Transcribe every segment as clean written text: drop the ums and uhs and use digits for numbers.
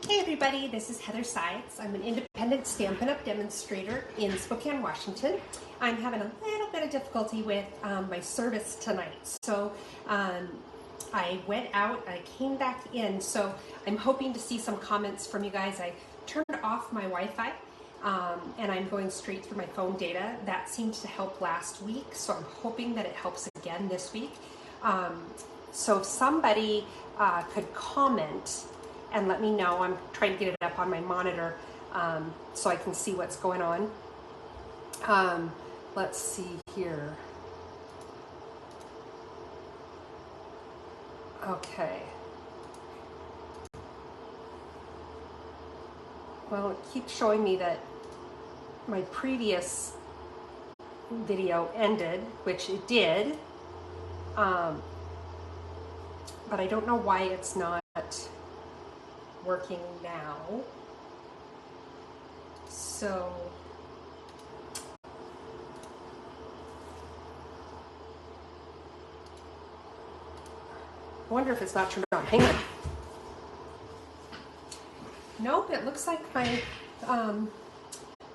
Hey everybody, this is Heather Sides. I'm an independent Stampin' Up! Demonstrator in Spokane, Washington. I'm having a little bit of difficulty with my service tonight. So I went out, I came back in, so I'm hoping to see some comments from you guys. I turned off my Wi-Fi and I'm going straight through my phone data. That seemed to help last week, so I'm hoping that it helps again this week. So if somebody could comment and let me know. I'm trying to get it up on my monitor so I can see what's going on. Let's see here. Okay. Well, it keeps showing me that my previous video ended, which it did, but I don't know why it's not working now. So I wonder if it's not turned on. Hang on. Nope, it looks like my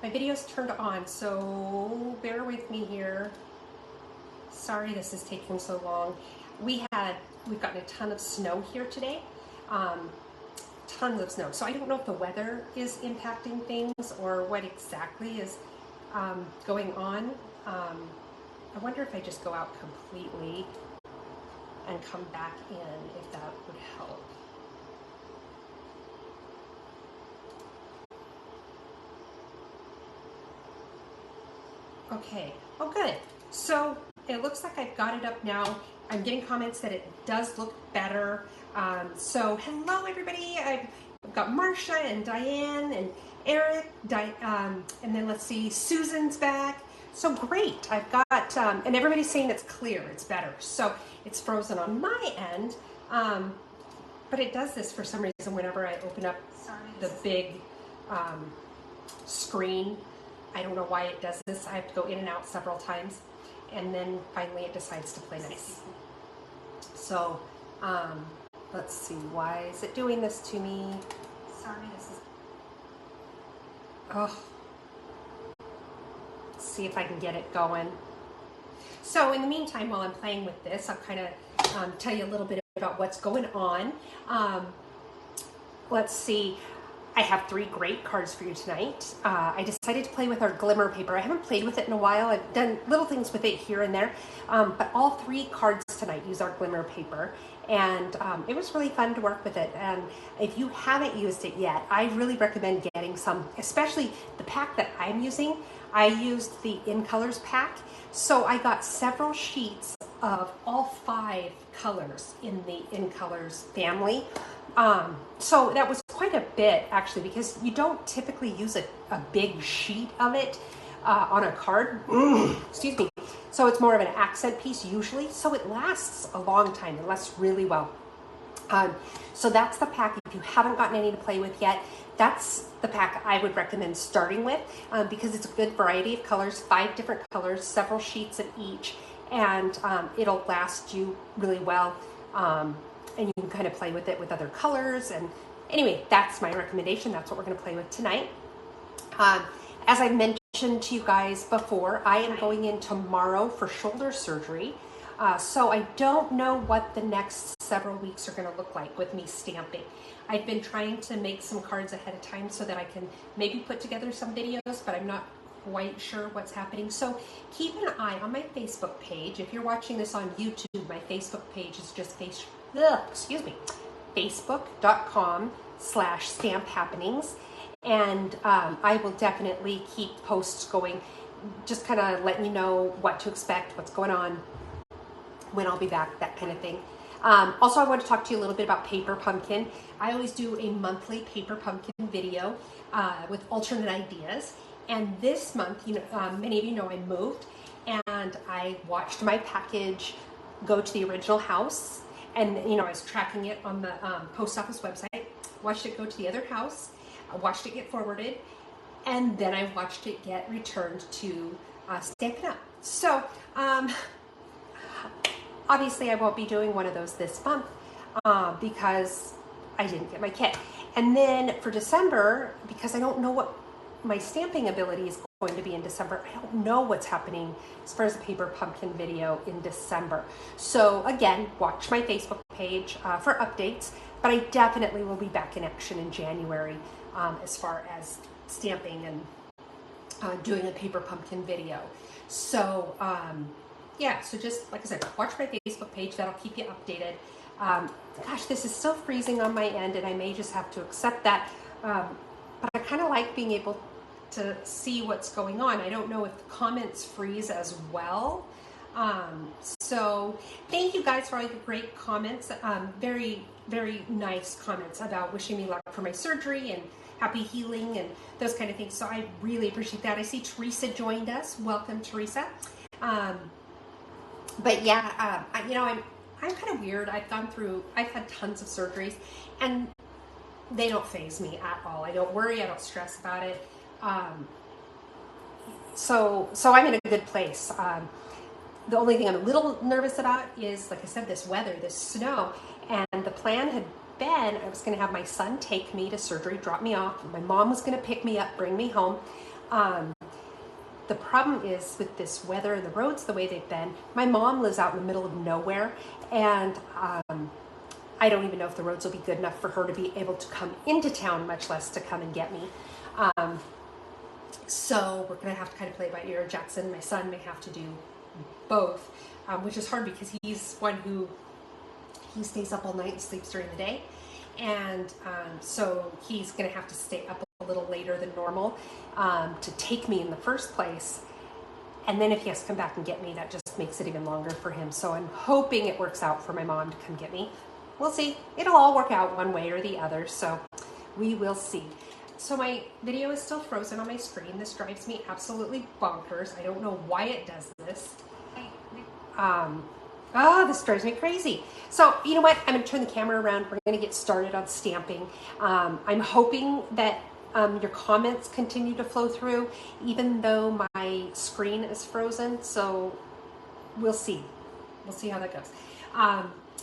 video's turned on, so bear with me here. Sorry this is taking so long. We've gotten a ton of snow here today. Tons of snow. So I don't know if the weather is impacting things or what exactly is going on. I wonder if I just go out completely and come back in, if that would help. Okay, oh good. So it looks like I've got it up now. I'm getting comments that it does look better. So hello everybody, I've got Marcia and Diane and Eric, and then let's see, Susan's back. So great, I've got, and everybody's saying it's clear, it's better. So it's frozen on my end, but it does this for some reason whenever I open up the big screen. I don't know why it does this. I have to go in and out several times, and then finally it decides to play nice. So, let's see, why is it doing this to me? Sorry, this is, oh, let's see if I can get it going. So in the meantime, while I'm playing with this, I'll kind of tell you a little bit about what's going on. Let's see, I have 3 great cards for you tonight. I decided to play with our glimmer paper. I haven't played with it in a while. I've done little things with it here and there, but all 3 cards tonight use our glimmer paper, and it was really fun to work with it. And if you haven't used it yet, I really recommend getting some, especially the pack that I'm using. I used the In Colors pack, so I got several sheets of all 5 colors in the In Colors family. So that was quite a bit actually, because you don't typically use a big sheet of it on a card. Excuse me. So it's more of an accent piece usually, so it lasts a long time. It lasts really well. So that's the pack. If you haven't gotten any to play with yet, that's the pack I would recommend starting with, because it's a good variety of colors, 5 different colors, several sheets of each, and it'll last you really well. And you can kind of play with it with other colors. And anyway, that's my recommendation. That's what we're going to play with tonight. As I mentioned to you guys before, I am going in tomorrow for shoulder surgery. So I don't know what the next several weeks are going to look like with me stamping. I've been trying to make some cards ahead of time so that I can maybe put together some videos, but I'm not quite sure what's happening. So keep an eye on my Facebook page. If you're watching this on YouTube, my Facebook page is just facebook.com/stamphappenings, and I will definitely keep posts going, just kind of letting you know what to expect, what's going on, when I'll be back, that kind of thing. Also, I want to talk to you a little bit about Paper Pumpkin. I always do a monthly Paper Pumpkin video with alternate ideas. And this month, many of you know I moved, and I watched my package go to the original house. And, I was tracking it on the post office website, watched it go to the other house, I watched it get forwarded, and then I watched it get returned to Stampin' Up! So, obviously I won't be doing one of those this month because I didn't get my kit. And then for December, because I don't know what my stamping ability is going to be in December, I don't know what's happening as far as the paper pumpkin video in December. So again, watch my Facebook page for updates, but I definitely will be back in action in January as far as stamping and doing a paper pumpkin video. So yeah, so just like I said, watch my Facebook page. That'll keep you updated. Gosh, this is still freezing on my end, and I may just have to accept that. But I kind of like being able to see what's going on. I don't know if the comments freeze as well. So thank you guys for all your great comments. Very, very nice comments about wishing me luck for my surgery and happy healing and those kind of things. So I really appreciate that. I see Teresa joined us. Welcome, Teresa. But yeah, you know, I'm kind of weird. I've had tons of surgeries, and they don't faze me at all. I don't worry. I don't stress about it. So I'm in a good place. The only thing I'm a little nervous about is, like I said, this weather, this snow. And the plan had been, I was going to have my son take me to surgery, drop me off. My mom was going to pick me up, bring me home. The problem is with this weather and the roads the way they've been, my mom lives out in the middle of nowhere, and I don't even know if the roads will be good enough for her to be able to come into town, much less to come and get me. So we're going to have to kind of play it by ear. Jackson, my son, may have to do both, which is hard because he's one who he stays up all night and sleeps during the day. And so he's going to have to stay up a little later than normal to take me in the first place. And then if he has to come back and get me, that just makes it even longer for him. So I'm hoping it works out for my mom to come get me. We'll see. It'll all work out one way or the other. So we will see. So my video is still frozen on my screen. This drives me absolutely bonkers. I don't know why it does this. This drives me crazy. So you know what? I'm going to turn the camera around. We're going to get started on stamping. I'm hoping that your comments continue to flow through, even though my screen is frozen. So we'll see. We'll see how that goes.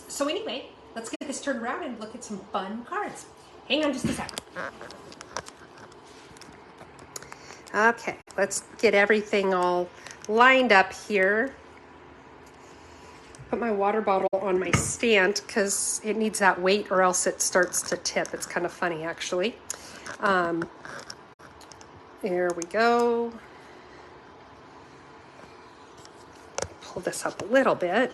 So anyway, let's get this turned around and look at some fun cards. Hang on just a second. Okay, let's get everything all lined up here. Put my water bottle on my stand because it needs that weight or else it starts to tip. It's kind of funny, actually. There we go. Pull this up a little bit.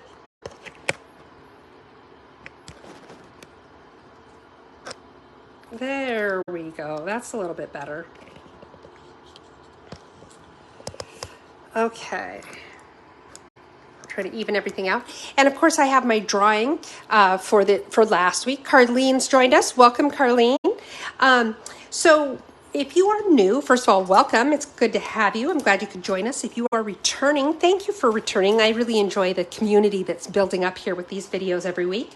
There we go. That's a little bit better. Okay. Try to even everything out. And of course I have my drawing for last week. Carlene's joined us. Welcome, Carlene. So if you are new, first of all, welcome. It's good to have you. I'm glad you could join us. If you are returning, thank you for returning. I really enjoy the community that's building up here with these videos every week.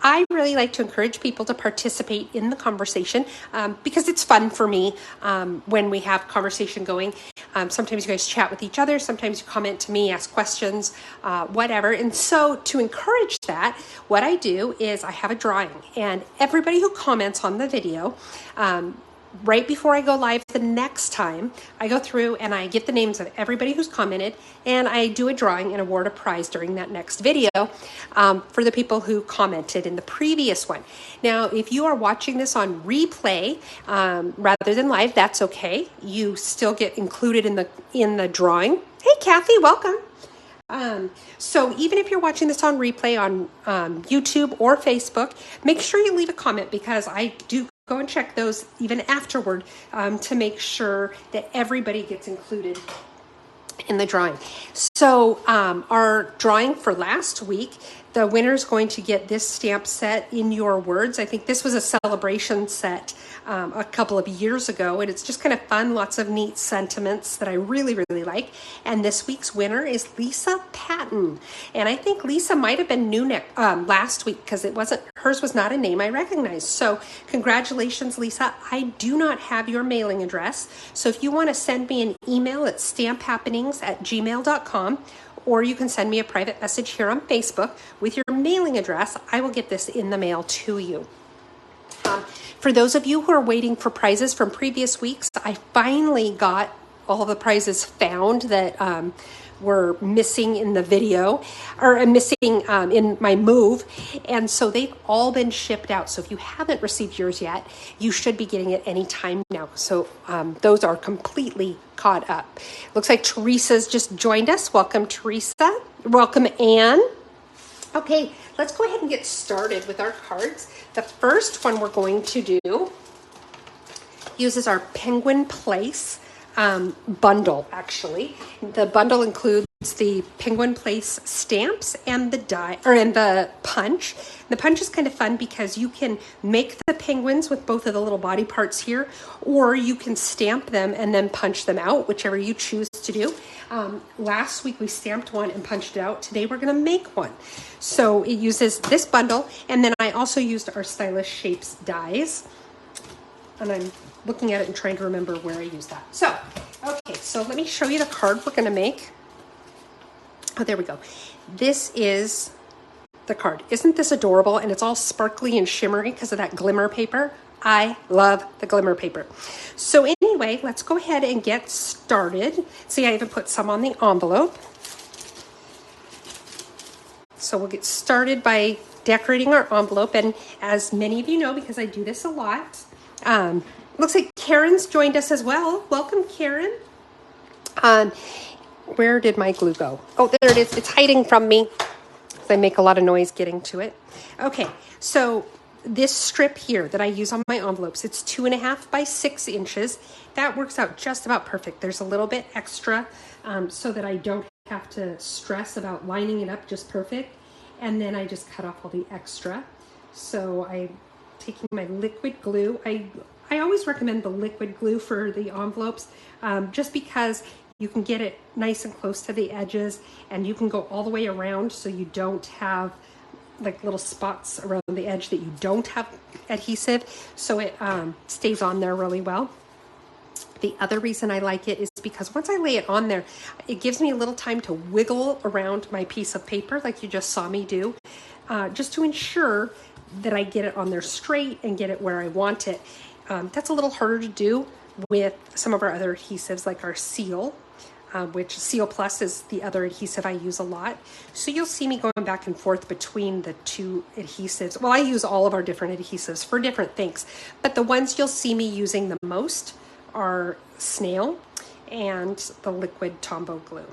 I really like to encourage people to participate in the conversation because it's fun for me when we have conversation going. Sometimes you guys chat with each other. Sometimes you comment to me, ask questions, whatever. And so to encourage that, what I do is I have a drawing. And everybody who comments on the video, right before I go live the next time, I go through and I get the names of everybody who's commented, and I do a drawing and award a prize during that next video for the people who commented in the previous one. Now, if you are watching this on replay rather than live, that's okay. You still get included in the drawing. Hey, Kathy, welcome. So even if you're watching this on replay on YouTube or Facebook, make sure you leave a comment because I do go and check those even afterward to make sure that everybody gets included in the drawing. So our drawing for last week, the winner's going to get this stamp set, In Your Words. I think this was a celebration set a couple of years ago, and it's just kind of fun, lots of neat sentiments that I really, really like. And this week's winner is Lisa Patton. And I think Lisa might have been new last week because hers was not a name I recognized. So congratulations, Lisa. I do not have your mailing address. So if you want to send me an email at stamphappenings@gmail.com, or you can send me a private message here on Facebook with your mailing address. I will get this in the mail to you. For those of you who are waiting for prizes from previous weeks, I finally got all the prizes found that were missing in the video, or missing in my move. And so they've all been shipped out. So if you haven't received yours yet, you should be getting it any time now. So those are completely caught up. Looks like Teresa's just joined us. Welcome, Teresa. Welcome, Anne. Okay, let's go ahead and get started with our cards. The first one we're going to do uses our Penguin Place bundle, actually. The bundle includes the Penguin Place stamps and the die, and the punch. The punch is kind of fun because you can make the penguins with both of the little body parts here, or you can stamp them and then punch them out, whichever you choose to do. Last week we stamped one and punched it out. Today we're going to make one. So it uses this bundle, and then I also used our Stylish Shapes dies. And I'm looking at it and trying to remember where I used that. So, okay, so let me show you the card we're going to make. Oh, there we go. This is the card. Isn't this adorable? And it's all sparkly and shimmery because of that glimmer paper. I love the glimmer paper. So anyway, let's go ahead and get started. See, I even put some on the envelope. So we'll get started by decorating our envelope. And as many of you know, because I do this a lot, looks like Karen's joined us as well. Welcome, Karen. Where did my glue go? Oh, there it is. It's hiding from me. I make a lot of noise getting to it. Okay, so this strip here that I use on my envelopes, it's 2.5 by 6 inches. That works out just about perfect. There's a little bit extra so that I don't have to stress about lining it up just perfect. And then I just cut off all the extra. So I'm taking my liquid glue. I always recommend the liquid glue for the envelopes just because you can get it nice and close to the edges, and you can go all the way around so you don't have like little spots around the edge that you don't have adhesive, so it stays on there really well. The other reason I like it is because once I lay it on there, it gives me a little time to wiggle around my piece of paper like you just saw me do, just to ensure that I get it on there straight and get it where I want it. That's a little harder to do with some of our other adhesives like our Seal, which Seal Plus is the other adhesive I use a lot. So you'll see me going back and forth between the two adhesives. Well, I use all of our different adhesives for different things, but the ones you'll see me using the most are Snail and the liquid Tombow glue.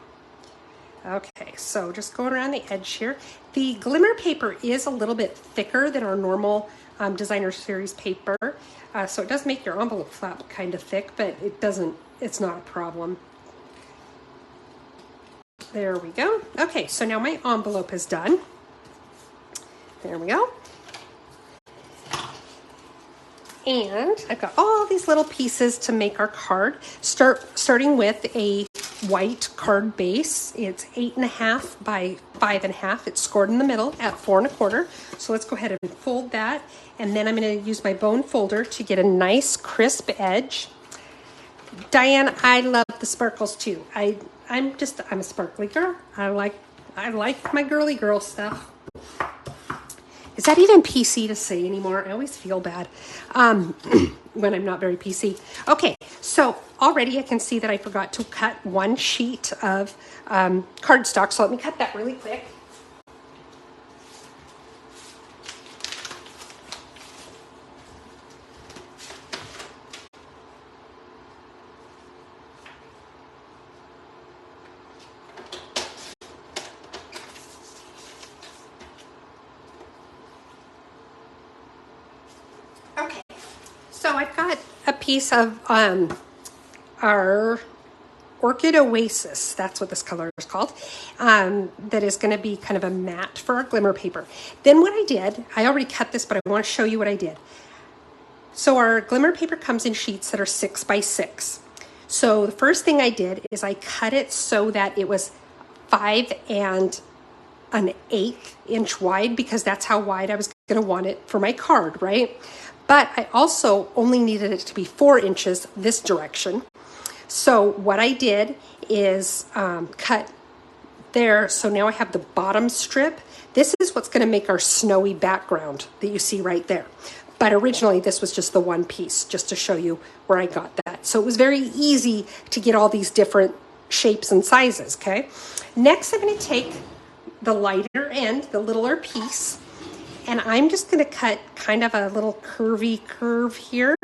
Okay, so just going around the edge here. The glimmer paper is a little bit thicker than our normal designer series paper. So it does make your envelope flap kind of thick, but it's not a problem. There we go. Okay, so now my envelope is done. There we go. And I've got all these little pieces to make our card. Starting with a white card base. It's 8.5 by 5.5. It's scored in the middle at 4 1/4. So let's go ahead and fold that. And then I'm going to use my bone folder to get a nice crisp edge. Diane, I love the sparkles too. I'm a sparkly girl. I like my girly girl stuff. Is that even PC to say anymore? I always feel bad when I'm not very PC. Okay, so already I can see that I forgot to cut one sheet of cardstock. So let me cut that really quick. Okay, so I've got a piece of our Orchid Oasis, that's what this color is called, that is going to be kind of a matte for our glimmer paper. Then what I did, I already cut this, but I want to show you what I did. So our glimmer paper comes in sheets that are 6 by 6. So the first thing I did is I cut it so that it was 5 1/8 inch wide, because that's how wide I was going to want it for my card, right? But I also only needed it to be 4 inches this direction. So what I did is cut there. So now I have the bottom strip. This is what's going to make our snowy background that you see right there. But originally this was just the one piece, just to show you where I got that. So it was very easy to get all these different shapes and sizes, okay? Next, I'm gonna take the lighter end, the littler piece, and I'm just gonna cut kind of a little curvy curve here.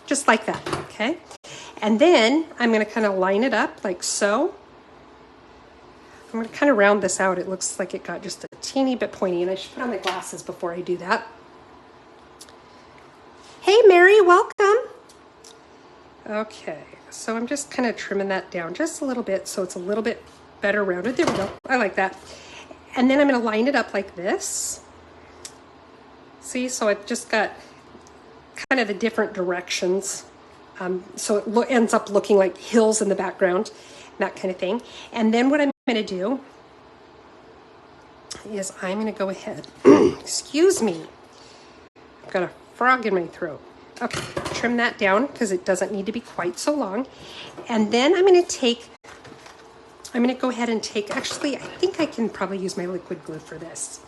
Just like that, okay? And then I'm gonna kind of line it up like so. I'm gonna kind of round this out. It looks like it got just a teeny bit pointy, and I should put on my glasses before I do that. Hey Mary, welcome. Okay, so I'm just kind of trimming that down just a little bit so it's a little bit better rounded. There we go, I like that. And then I'm gonna line it up like this. See, so I've just got kind of the different directions. So it ends up looking like hills in the background, that kind of thing. And then what I'm gonna do is I'm gonna go ahead, excuse me, I've got a frog in my throat. Okay, trim that down because it doesn't need to be quite so long. And then I'm gonna go ahead and take, actually, I think I can probably use my liquid glue for this.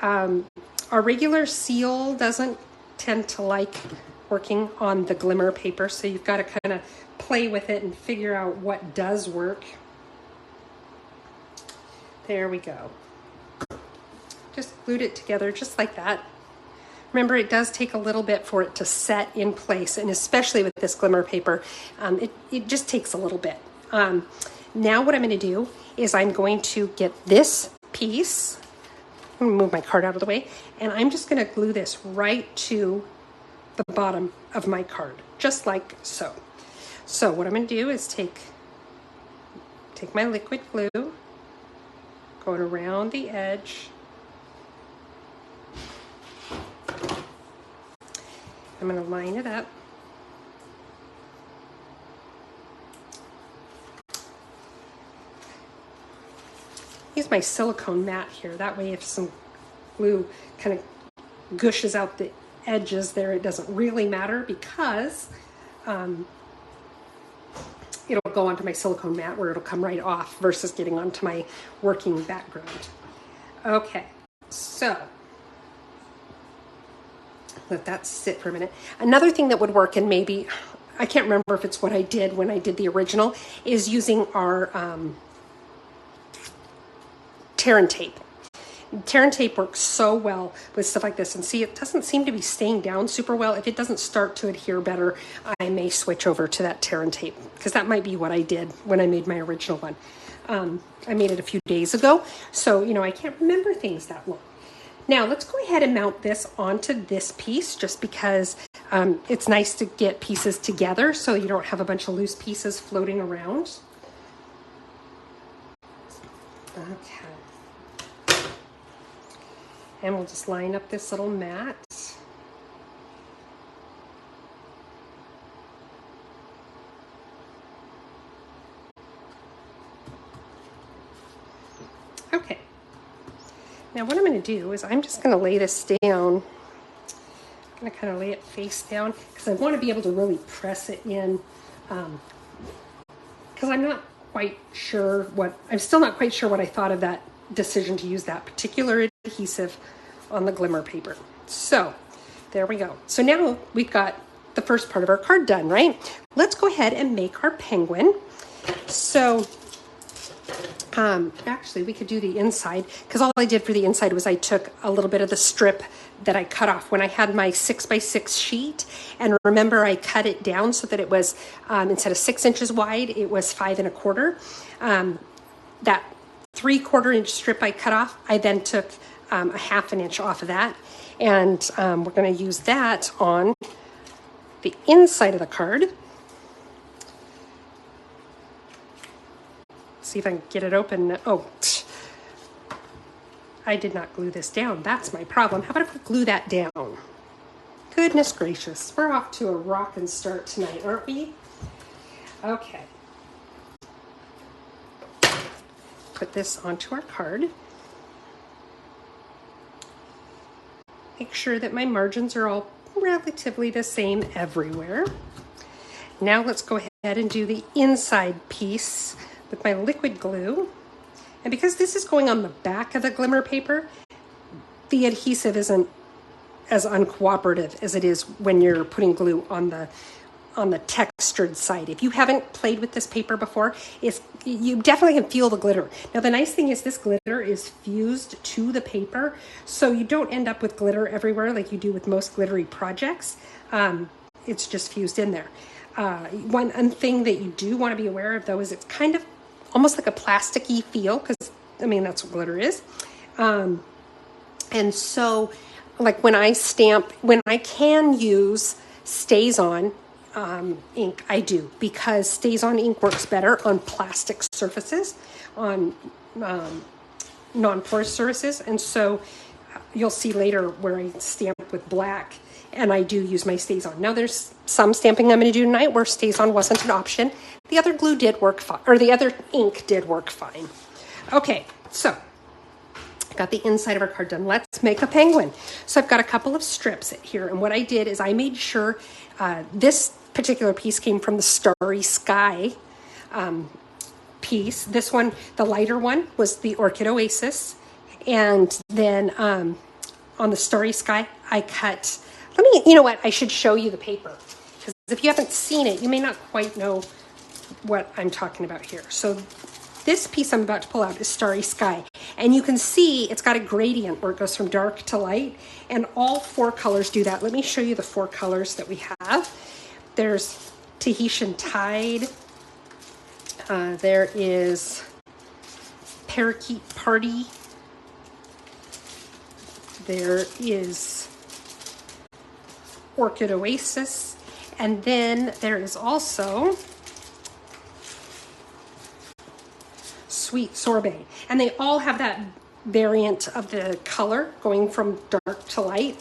Our regular seal doesn't tend to like working on the glimmer paper, so you've got to kind of play with it and figure out what does work. There we go. Just glued it together just like that. Remember, it does take a little bit for it to set in place, and especially with this glimmer paper, it just takes a little bit. Now what I'm going to do is I'm going to get this piece, I'm going to move my card out of the way, and I'm just going to glue this right to the bottom of my card, just like so. So what I'm going to do is take my liquid glue, going around the edge. I'm going to line it up. Use my silicone mat here. That way if some glue kind of gushes out the edges there, it doesn't really matter because it'll go onto my silicone mat where it'll come right off versus getting onto my working background. Okay, so let that sit for a minute. Another thing that would work, and maybe, I can't remember if it's what I did when I did the original, is using our tear and tape. Tear and tape works so well with stuff like this. And see, it doesn't seem to be staying down super well. If it doesn't start to adhere better, I may switch over to that tear and tape, because that might be what I did when I made my original one. I made it a few days ago, so I can't remember things that long. Now let's go ahead and mount this onto this piece, just because it's nice to get pieces together so you don't have a bunch of loose pieces floating around. Okay. And we'll just line up this little mat. Okay. Now what I'm going to do is I'm just going to lay this down. I'm going to kind of lay it face down because I want to be able to really press it in. Because I'm still not quite sure what I thought of that decision to use that particular adhesive on the glimmer paper. So there we go. So now we've got the first part of our card done, right? Let's go ahead and make our penguin. So actually we could do the inside, because all I did for the inside was I took a little bit of the strip that I cut off when I had my 6x6 sheet. And remember, I cut it down so that it was, instead of 6 inches wide, it was 5 1/4. That 3/4 inch strip I cut off, I then took a 1/2 inch off of that. And we're going to use that on the inside of the card. See if I can get it open. Oh, I did not glue this down. That's my problem. How about if we glue that down? Goodness gracious. We're off to a rockin' start tonight, aren't we? Okay. Put this onto our card. Make sure that my margins are all relatively the same everywhere. Now let's go ahead and do the inside piece with my liquid glue. And because this is going on the back of the glimmer paper, the adhesive isn't as uncooperative as it is when you're putting glue on the textured side. If you haven't played with this paper before, you definitely can feel the glitter. Now the nice thing is this glitter is fused to the paper, so you don't end up with glitter everywhere like you do with most glittery projects. It's just fused in there. One thing that you do want to be aware of though is it's kind of almost like a plasticky feel, because I mean that's what glitter is. And so like when I can use StazOn ink, I do, because StazOn ink works better on plastic surfaces, on non-porous surfaces. And so you'll see later where I stamp with black, and I do use my StazOn. Now there's some stamping I'm going to do tonight where StazOn wasn't an option. The other glue did work fine, or the other ink did work fine. Okay, so got the inside of our card done. Let's make a penguin. So I've got a couple of strips here, and what I did is I made sure this particular piece came from the Starry Sky piece. This one, the lighter one, was the Orchid Oasis, and then on the Starry Sky I cut, you know what, I should show you the paper, because if you haven't seen it you may not quite know what I'm talking about here. So this piece I'm about to pull out is Starry Sky, and you can see it's got a gradient where it goes from dark to light, and all four colors do that. Let me show you the four colors that we have. There's Tahitian Tide, there is Parakeet Party, there is Orchid Oasis, and then there is also Sweet Sorbet, and they all have that variant of the color going from dark to light.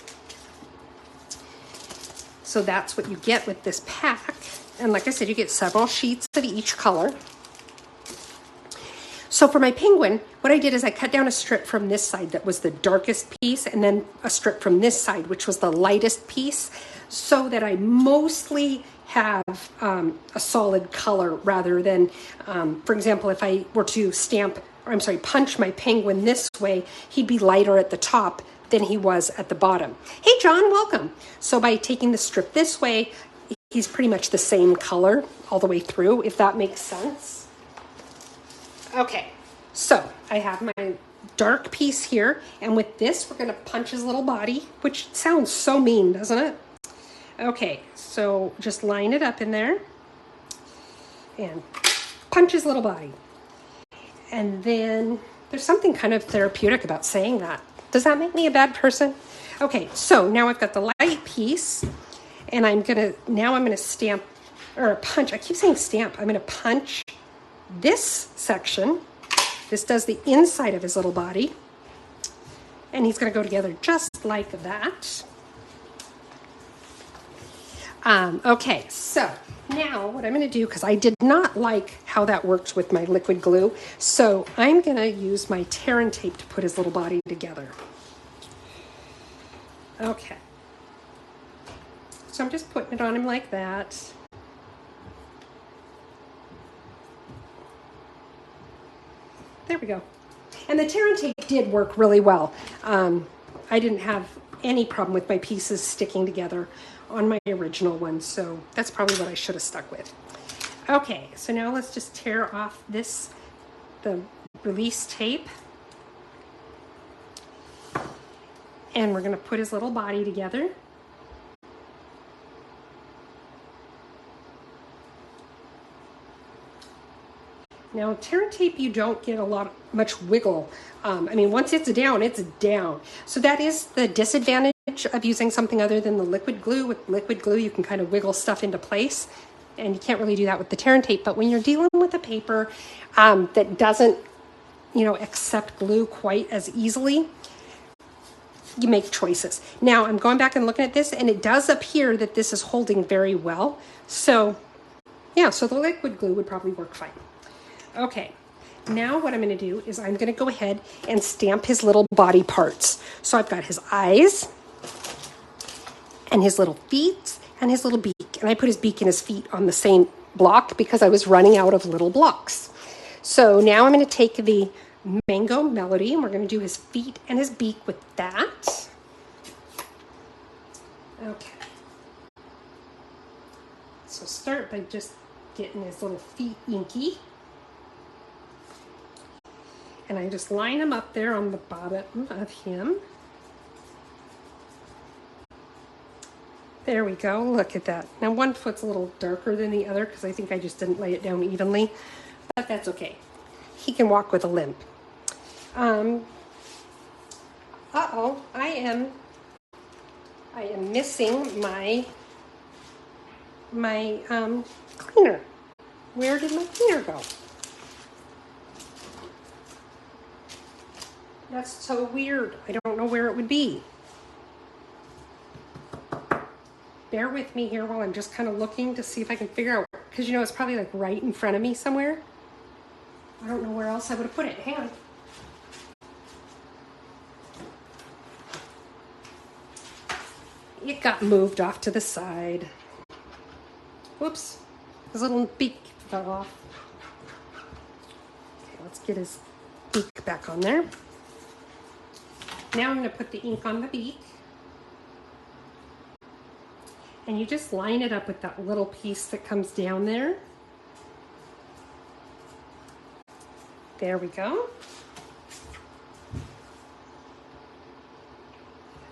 So that's what you get with this pack, and like I said, you get several sheets of each color. So for my penguin, what I did is I cut down a strip from this side that was the darkest piece, and then a strip from this side which was the lightest piece, so that I mostly have a solid color, rather than, for example, if I were to punch my penguin this way, he'd be lighter at the top than he was at the bottom. Hey John, welcome. So by taking the strip this way, he's pretty much the same color all the way through, if that makes sense. Okay, so I have my dark piece here, and with this we're going to punch his little body, which sounds so mean, doesn't it? Okay, so just line it up in there and punch his little body. And then there's something kind of therapeutic about saying that. Does that make me a bad person? Okay, so now I've got the light piece, and I'm gonna stamp, or punch, I keep saying stamp, I'm gonna punch this section. This does the inside of his little body, and he's gonna go together just like that. Okay, so now what I'm going to do, because I did not like how that worked with my liquid glue, so I'm going to use my tear and tape to put his little body together. Okay, so I'm just putting it on him like that. There we go. And the tear and tape did work really well. I didn't have any problem with my pieces sticking together on my original one, so that's probably what I should have stuck with. Okay, so now let's just tear off the release tape, and we're going to put his little body together. Now, tear and tape, you don't get much wiggle. I mean, once it's down, it's down. So that is the disadvantage of using something other than the liquid glue. With liquid glue, you can kind of wiggle stuff into place, and you can't really do that with the tear and tape. But when you're dealing with a paper that doesn't, accept glue quite as easily, you make choices. Now, I'm going back and looking at this, and it does appear that this is holding very well. So, yeah, so the liquid glue would probably work fine. Okay, now what I'm going to do is I'm going to go ahead and stamp his little body parts. So I've got his eyes and his little feet and his little beak. And I put his beak and his feet on the same block because I was running out of little blocks. So now I'm going to take the Mango Melody, and we're going to do his feet and his beak with that. Okay. So start by just getting his little feet inky. And I just line them up there on the bottom of him. There we go, look at that. Now one foot's a little darker than the other because I think I just didn't lay it down evenly, but that's okay. He can walk with a limp. Uh-oh, I am missing my cleaner. Where did my cleaner go? That's so weird. I don't know where it would be. Bear with me here while I'm just kind of looking to see if I can figure out, because you know it's probably like right in front of me somewhere. I don't know where else I would have put it. Hang on. It got moved off to the side. Whoops. His little beak fell off. Okay, let's get his beak back on there. Now I'm going to put the ink on the beak. And you just line it up with that little piece that comes down there. There we go.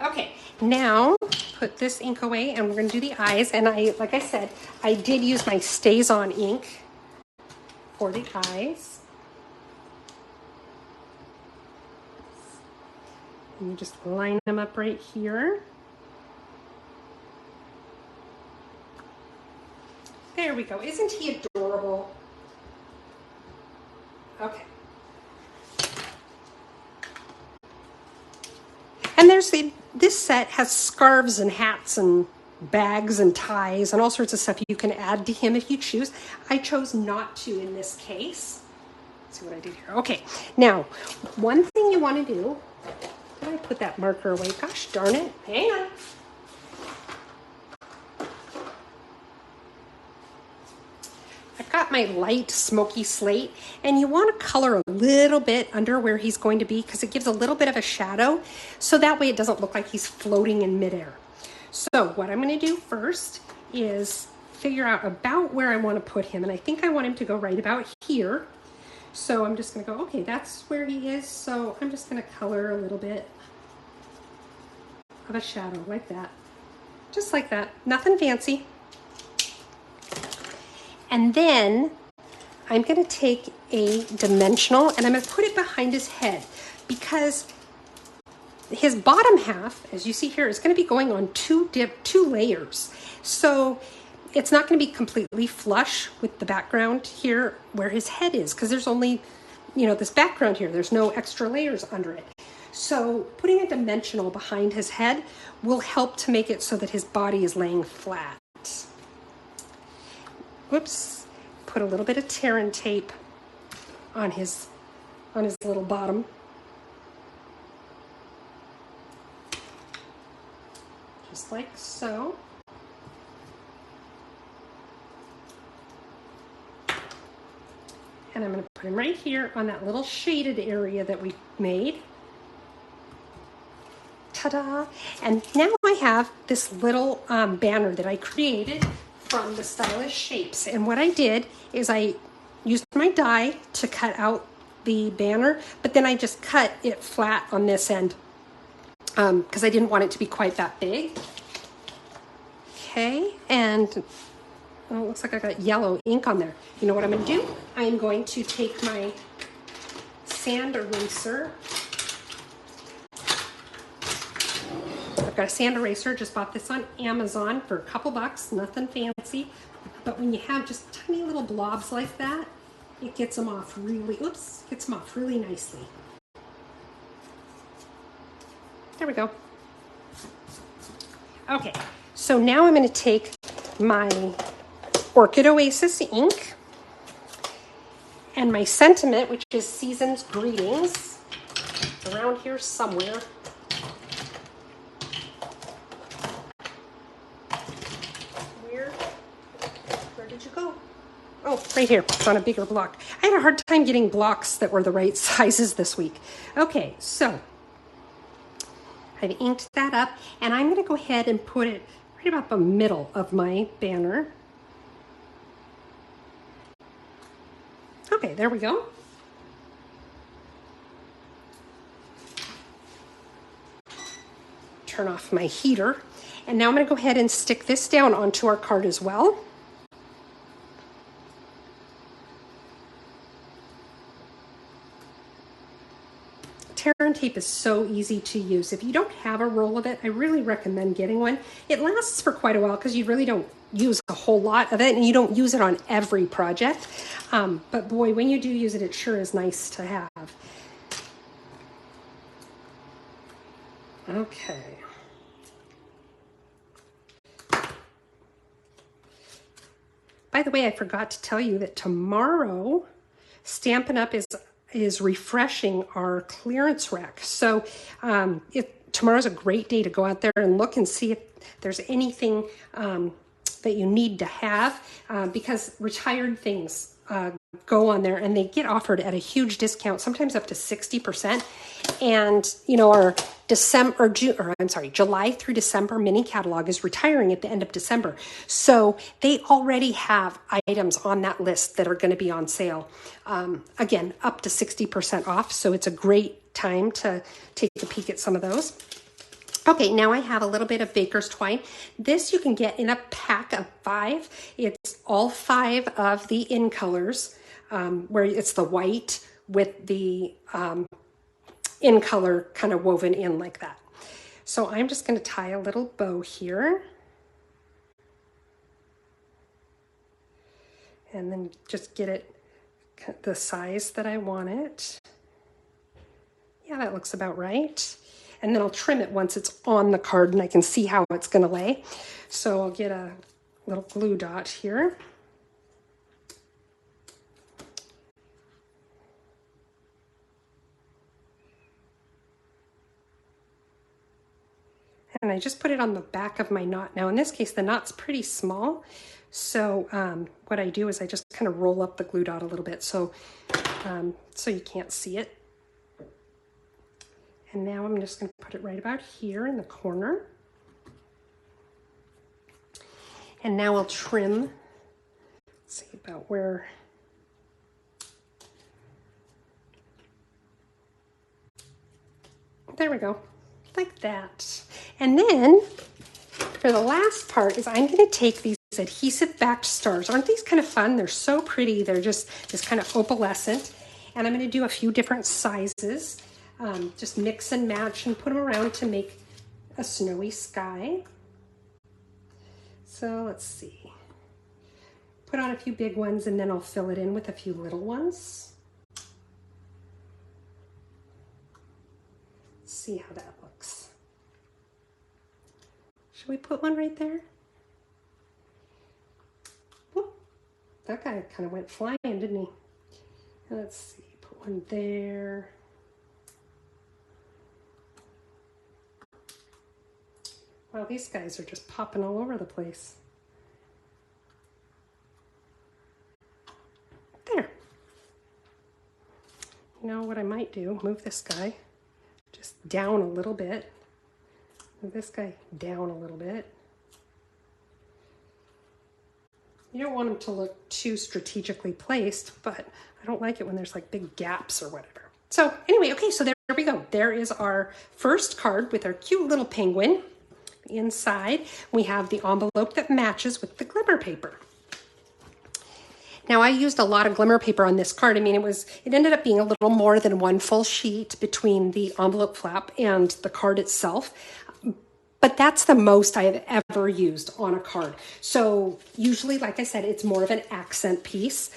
Okay, now put this ink away and we're going to do the eyes. And like I said, I did use my StazOn ink for the eyes. And you just line them up right here. There we go. Isn't he adorable? Okay. And this set has scarves and hats and bags and ties and all sorts of stuff you can add to him if you choose. I chose not to in this case. Let's see what I did here. Okay. Now, one thing you want to do, did I put that marker away? Gosh darn it. Hang on. I've got my light smoky slate, and you want to color a little bit under where he's going to be because it gives a little bit of a shadow, so that way it doesn't look like he's floating in midair. So what I'm going to do first is figure out about where I want to put him, and I think I want him to go right about here. So I'm just going to go, okay, that's where he is, so I'm just going to color a little bit of a shadow like that. Just like that. Nothing fancy. And then I'm going to take a dimensional and I'm going to put it behind his head because his bottom half, as you see here, is going to be going on two layers. So it's not going to be completely flush with the background here where his head is because there's only, you know, this background here. There's no extra layers under it. So putting a dimensional behind his head will help to make it so that his body is laying flat. Whoops, put a little bit of tear and tape on his little bottom. Just like so. And I'm going to put him right here on that little shaded area that we made. Ta-da! And now I have this little banner that I created from the Stylish Shapes. And what I did is I used my die to cut out the banner, but then I just cut it flat on this end because I didn't want it to be quite that big. Okay, and oh, it looks like I got yellow ink on there. You know what I'm going to do? I'm going to take my sand eraser. I've got a sand eraser, just bought this on Amazon for a couple bucks, nothing fancy. But when you have just tiny little blobs like that, it gets them off really, gets them off really nicely. There we go. Okay, so now I'm going to take my Orchid Oasis ink and my sentiment, which is Season's Greetings. It's around here somewhere. Where did you go? Oh, right here. It's on a bigger block. I had a hard time getting blocks that were the right sizes this week. Okay, so I've inked that up, and I'm going to go ahead and put it right about the middle of my banner. Okay, there we go. Turn off my heater. And now I'm going to go ahead and stick this down onto our card as well. Tear and tape is so easy to use. If you don't have a roll of it, I really recommend getting one. It lasts for quite a while because you really don't use a whole lot of it, and you don't use it on every project. But boy, when you do use it, it sure is nice to have. Okay. By the way, I forgot to tell you that tomorrow, Stampin' Up! is refreshing our clearance rack. So tomorrow's a great day to go out there and look and see if there's anything that you need to have, because retired things go on there and they get offered at a huge discount, sometimes up to 60%. And you know, our July through December mini catalog is retiring at the end of December. So they already have items on that list that are going to be on sale. Again, up to 60% off. So it's a great time to take a peek at some of those. Okay, now I have a little bit of baker's twine. This you can get in a pack of 5. It's all 5 of the in colors, where it's the white with the in color kind of woven in like that. So I'm just going to tie a little bow here. And then just get it the size that I want it. Yeah, that looks about right. And then I'll trim it once it's on the card and I can see how it's going to lay. So I'll get a little glue dot here. And I just put it on the back of my knot. Now in this case, the knot's pretty small. So what I do is I just kind of roll up the glue dot a little bit so you can't see it. And now I'm just going to put it right about here in the corner. And now I'll trim, let's see about where, there we go, like that. And then for the last part is I'm going to take these adhesive backed stars. Aren't these kind of fun? They're so pretty. They're just this kind of opalescent. And I'm going to do a few different sizes. Just mix and match and put them around to make a snowy sky. So let's see. Put on a few big ones and then I'll fill it in with a few little ones. Let's see how that looks. Should we put one right there? Whoop. That guy kind of went flying, didn't he? Let's see, put one there. Wow, these guys are just popping all over the place. There. You know what I might do? Move this guy just down a little bit. Move this guy down a little bit. You don't want them to look too strategically placed, but I don't like it when there's like big gaps or whatever. So anyway, okay, so there we go. There is our first card with our cute little penguin. Inside, we have the envelope that matches with the glimmer paper. Now, I used a lot of glimmer paper on this card. I mean, it ended up being a little more than one full sheet between the envelope flap and the card itself. But that's the most I have ever used on a card. So usually, like I said, it's more of an accent piece.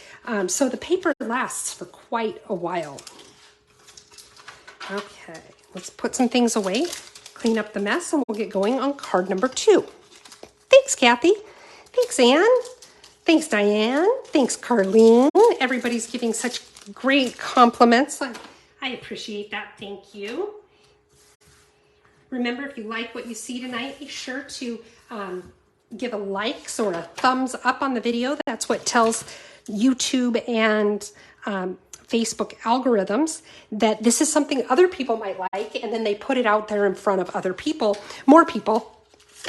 So the paper lasts for quite a while. Okay, let's put some things away. Clean up the mess, and we'll get going on card number 2. Thanks, Kathy. Thanks, Anne. Thanks, Diane. Thanks, Carlene. Everybody's giving such great compliments. I appreciate that. Thank you. Remember, if you like what you see tonight, be sure to give a like or a thumbs up on the video. That's what tells YouTube and Facebook algorithms that this is something other people might like, and then they put it out there in front of other people, more people,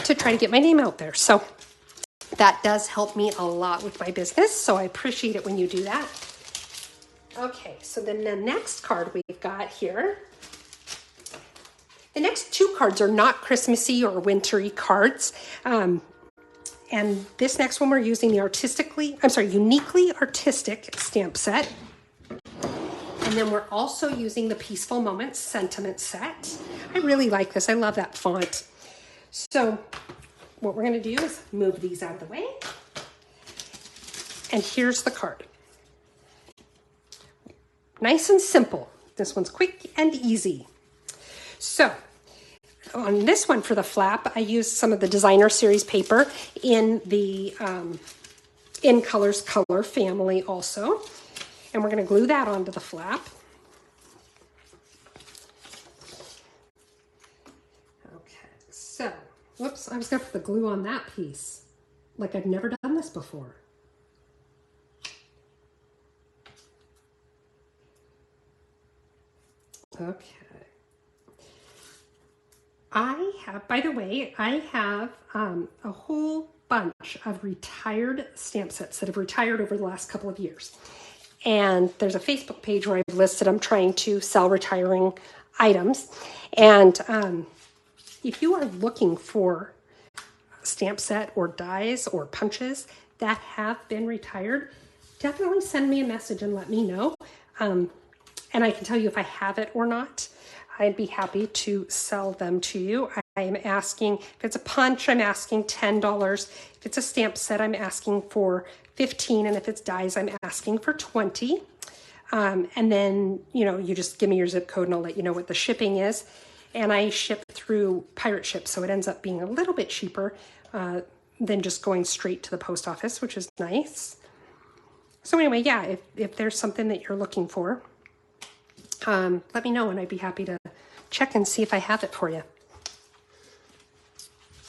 to try to get my name out there. So that does help me a lot with my business, so I appreciate it when you do that. Okay, so then the next card we've got here, the next two cards are not Christmassy or wintry cards. And this next one we're using the Uniquely Artistic stamp set. And then we're also using the Peaceful Moments sentiment set. I really like this. I love that font. So what we're going to do is move these out of the way. And here's the card. Nice and simple. This one's quick and easy. So on this one for the flap, I used some of the Designer Series paper in the In Colors color family also. And we're going to glue that onto the flap. Okay, so, whoops, I was going to put the glue on that piece. Like I've never done this before. Okay. By the way, I have a whole bunch of retired stamp sets that have retired over the last couple of years. And there's a Facebook page where I've listed I'm trying to sell retiring items. And if you are looking for a stamp set or dies or punches that have been retired, definitely send me a message and let me know. And I can tell you if I have it or not. I'd be happy to sell them to you. I'm asking, if it's a punch, I'm asking $10. If it's a stamp set, I'm asking for $15. And if it's dies, I'm asking for $20. And then, you just give me your zip code and I'll let you know what the shipping is. And I ship through Pirate Ship, so it ends up being a little bit cheaper than just going straight to the post office, which is nice. So anyway, yeah, if there's something that you're looking for, let me know and I'd be happy to check and see if I have it for you.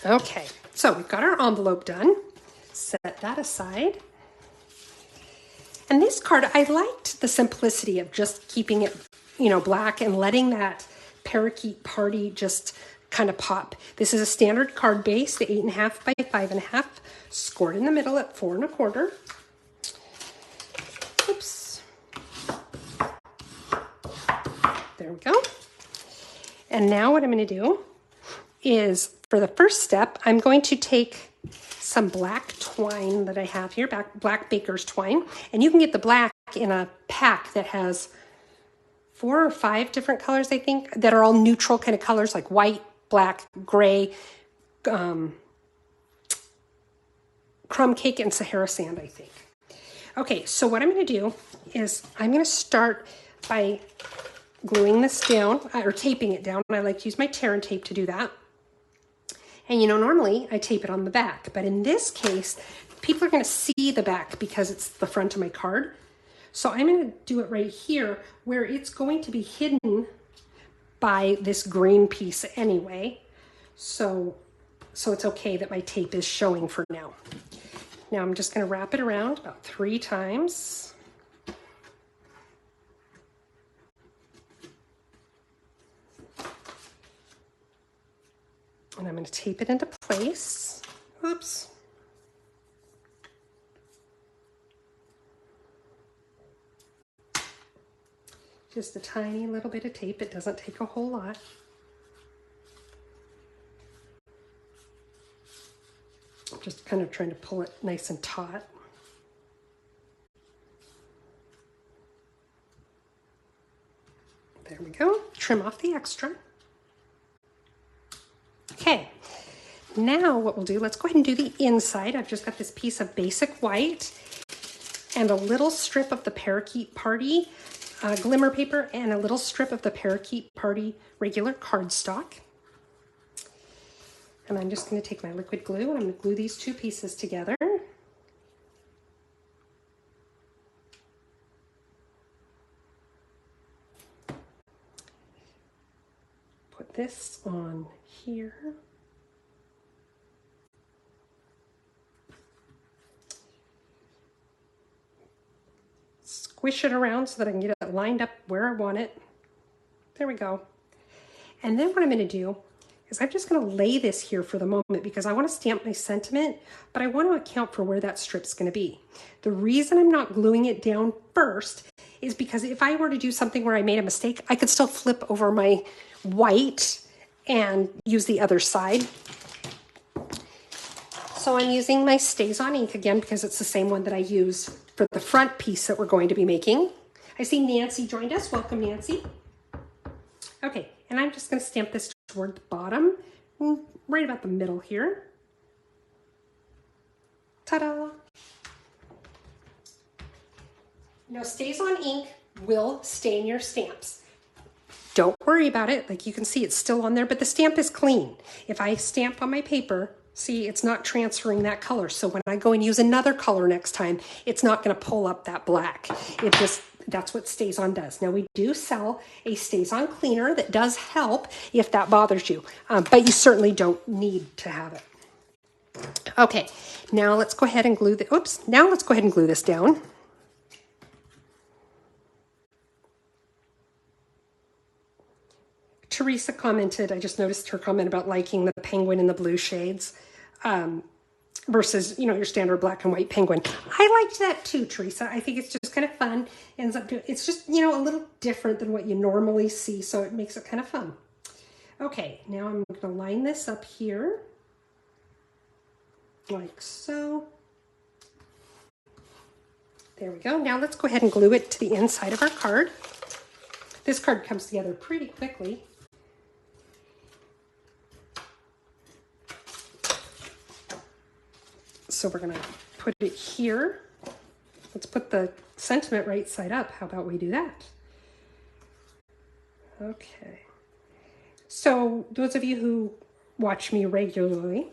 Okay, so we've got our envelope done. Set that aside. And this card, I liked the simplicity of just keeping it, black and letting that parakeet party just kind of pop. This is a standard card base, the 8.5 by 5.5, scored in the middle at 4 1/4. Oops. There we go. And now what I'm going to do is, for the first step, I'm going to take some black twine that I have here, black baker's twine. And you can get the black in a pack that has 4 or 5 different colors, I think, that are all neutral kind of colors, like white, black, gray, crumb cake, and Sahara sand, I think. Okay, so what I'm going to do is I'm going to start by gluing this down, or taping it down. I like to use my tear and tape to do that. And normally I tape it on the back, but in this case, people are going to see the back because it's the front of my card. So I'm going to do it right here where it's going to be hidden by this green piece anyway. So it's okay that my tape is showing for now. Now I'm just going to wrap it around about 3 times. And I'm going to tape it into place. Oops. Just a tiny little bit of tape. It doesn't take a whole lot. Just kind of trying to pull it nice and taut. There we go. Trim off the extra. Okay, now what we'll do, let's go ahead and do the inside. I've just got this piece of basic white and a little strip of the Parakeet Party glimmer paper and a little strip of the Parakeet Party regular cardstock. And I'm just going to take my liquid glue and I'm going to glue these 2 pieces together. Put this on here. squish it around so that I can get it lined up where I want it. There we go. And then what I'm going to do is I'm just going to lay this here for the moment because I want to stamp my sentiment, but I want to account for where that strip's going to be. The reason I'm not gluing it down first is because if I were to do something where I made a mistake, I could still flip over my white and use the other side. So I'm using my StazOn ink again because it's the same one that I use for the front piece that we're going to be making. I see Nancy joined us. Welcome, Nancy. Okay, and I'm just going to stamp this toward the bottom, right about the middle here. Ta-da! Now, StazOn ink will stain your stamps. Don't worry about it. Like you can see, it's still on there, but the stamp is clean. If I stamp on my paper, see, it's not transferring that color. So when I go and use another color next time, it's not going to pull up that black. It just, that's what StazOn does. Now we do sell a StazOn cleaner that does help if that bothers you, but you certainly don't need to have it. Okay, now let's go ahead and glue the, now let's go ahead and glue this down. Teresa commented, I just noticed her comment about liking the penguin in the blue shades versus, you know, your standard black and white penguin. I liked that too, Teresa. I think it's just kind of fun. It's just, you know, a little different than what you normally see, so it makes it kind of fun. Okay, now I'm going to line this up here like so. There we go. Now let's go ahead and glue it to the inside of our card. This card comes together pretty quickly. So we're going to put it here. Let's put the sentiment right side up. How about we do that? Okay. So those of you who watch me regularly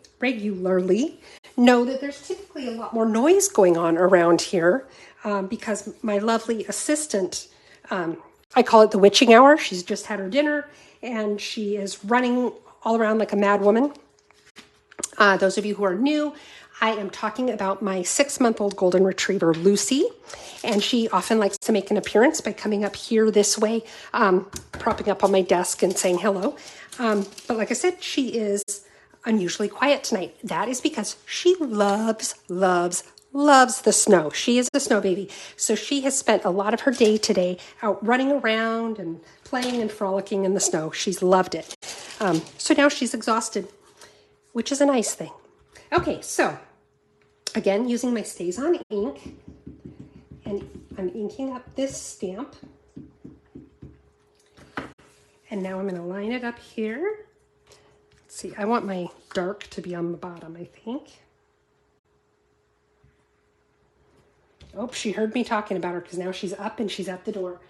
know that there's typically a lot more noise going on around here because my lovely assistant, I call it the witching hour. She's just had her dinner and she is running all around like a mad woman. Those of you who are new, I am talking about my 6-month-old golden retriever, Lucy, and she often likes to make an appearance by coming up here this way, propping up on my desk and saying hello. But like I said, she is unusually quiet tonight. That is because she loves the snow. She is a snow baby. So she has spent a lot of her day today out running around and playing and frolicking in the snow. She's loved it. So now she's exhausted, which is a nice thing. Okay, so again, using my StazOn ink, and I'm inking up this stamp. And now I'm going to line it up here. Let's see, I want my dark to be on the bottom, I think. Oh, she heard me talking about her because now she's up and she's at the door.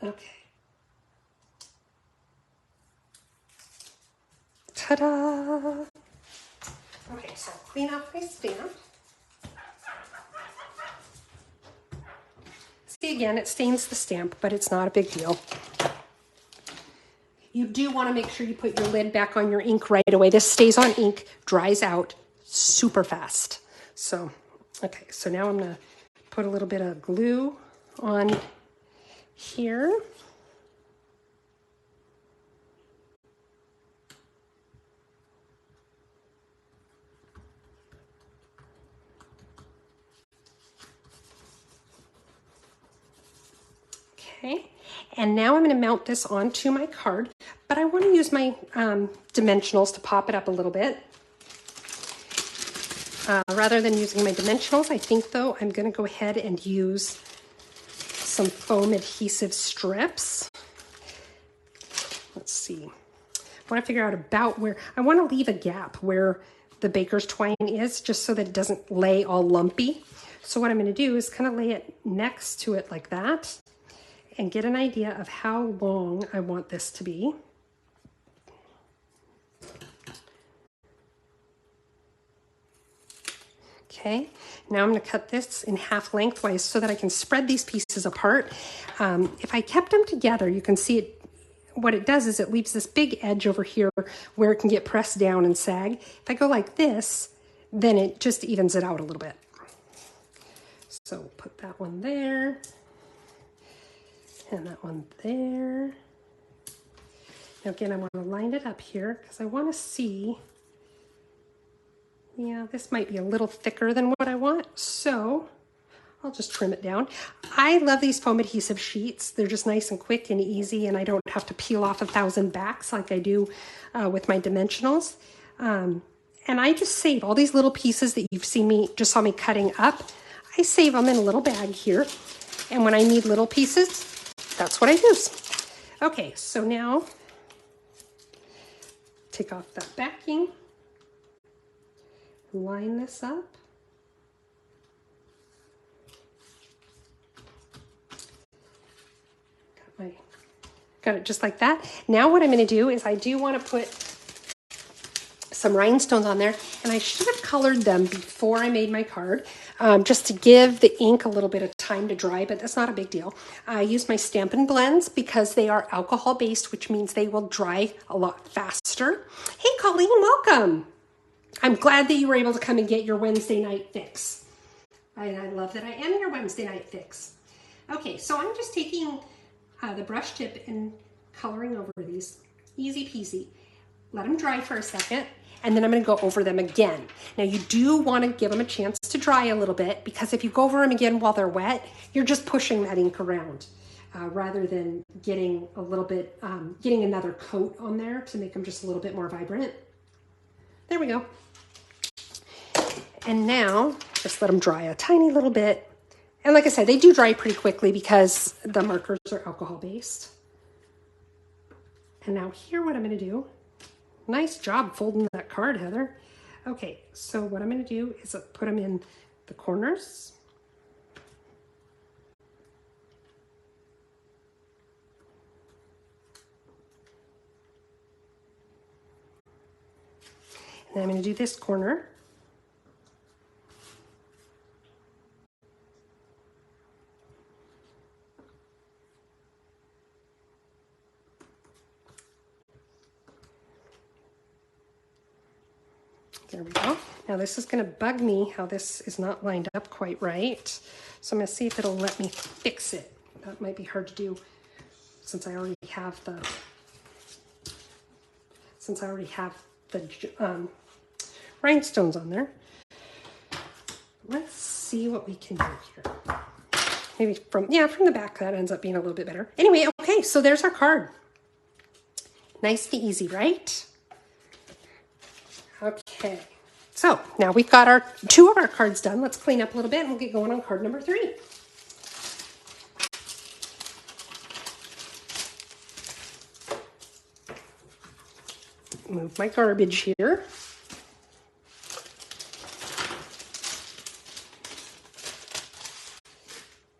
Okay. Ta-da! Okay, so clean up my stamp. See, again, it stains the stamp, but it's not a big deal. You do want to make sure you put your lid back on your ink right away. This StazOn ink dries out super fast. So, okay, so now I'm going to put a little bit of glue on here. Okay, and now I'm going to mount this onto my card, but I want to use my dimensionals to pop it up a little bit. Rather than using my dimensionals, I think though I'm going to go ahead and use some foam adhesive strips. Let's see. I want to figure out about where, I want to leave a gap where the baker's twine is just so that it doesn't lay all lumpy. So what I'm going to do is kind of lay it next to it like that and get an idea of how long I want this to be. Okay, now I'm going to cut this in half lengthwise so that I can spread these pieces apart. If I kept them together, you can see it. What it does is it leaves this big edge over here where it can get pressed down and sag. If I go like this, then it just evens it out a little bit. So put that one there and that one there. Now again, I want to line it up here because I want to see, yeah, this might be a little thicker than what I want. So I'll just trim it down. I love these foam adhesive sheets. They're just nice and quick and easy, and I don't have to peel off 1,000 backs like I do with my dimensionals. And I just save all these little pieces that you've seen me, just saw me cutting up. I save them in a little bag here. And when I need little pieces, that's what I use. Okay, so now take off that backing, line this up. Got it just like that. Now what I'm going to do is I do want to put some rhinestones on there, and I should have colored them before I made my card, just to give the ink a little bit of time to dry, but that's not a big deal. I use my Stampin' Blends because they are alcohol based, which means they will dry a lot faster. Hey Colleen, welcome. I'm glad that you were able to come and get your Wednesday night fix. I love that I am your Wednesday night fix. Okay, so I'm just taking the brush tip and coloring over these. Easy peasy. Let them dry for a second, and then I'm going to go over them again. Now you do want to give them a chance to dry a little bit, because if you go over them again while they're wet, you're just pushing that ink around rather than getting a little bit, getting another coat on there to make them just a little bit more vibrant. There we go. And now just let them dry a tiny little bit. And like I said, they do dry pretty quickly because the markers are alcohol based. And now here, what I'm going to do, nice job folding that card, Heather. Okay, so what I'm going to do is put them in the corners. And then I'm going to do this corner. There we go. Now this is going to bug me how this is not lined up quite right. So I'm going to see if it'll let me fix it. That might be hard to do since I already have the rhinestones on there. Let's see what we can do here. Maybe from the back that ends up being a little bit better. Anyway, okay, so there's our card. Nice and easy, right? Okay, so now we've got two of our cards done. Let's clean up a little bit and we'll get going on card number 3. Move my garbage here.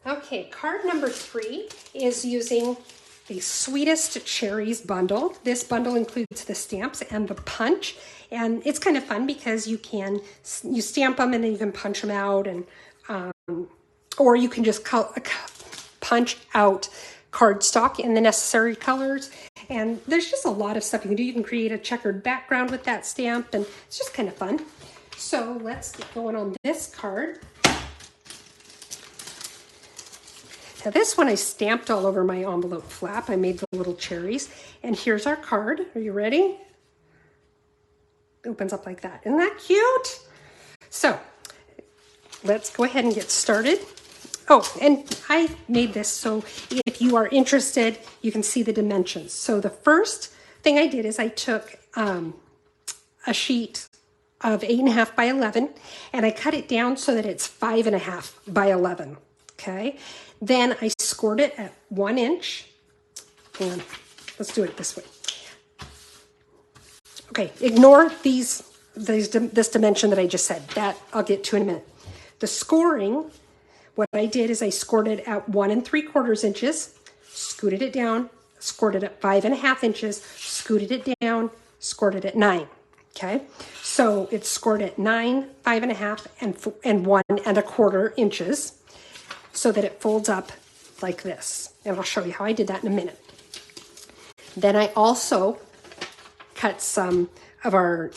Okay, card number 3 is using the Sweetest Cherries bundle. This bundle includes the stamps and the punch, and it's kind of fun because you stamp them and then you can punch them out, and or you can just punch out cardstock in the necessary colors. And there's just a lot of stuff you can do. You can create a checkered background with that stamp, and it's just kind of fun. So let's get going on this card. Now this one I stamped all over my envelope flap. I made the little cherries. And here's our card. Are you ready? It opens up like that. Isn't that cute? So let's go ahead and get started. Oh, and I made this so if you are interested, you can see the dimensions. So the first thing I did is I took a sheet of 8.5 by 11, and I cut it down so that it's 5.5 by 11. Okay. Then I scored it at 1 inch. And let's do it this way. Okay, ignore this dimension that I just said. That I'll get to in a minute. The scoring, what I did is I scored it at 1 3/4 inches, scooted it down, scored it at 5.5 inches, scooted it down, scored it at 9. Okay, so it's scored at 9, 5.5, and 1 1/4 inches, so that it folds up like this. And I'll show you how I did that in a minute. Then I also cut some of our,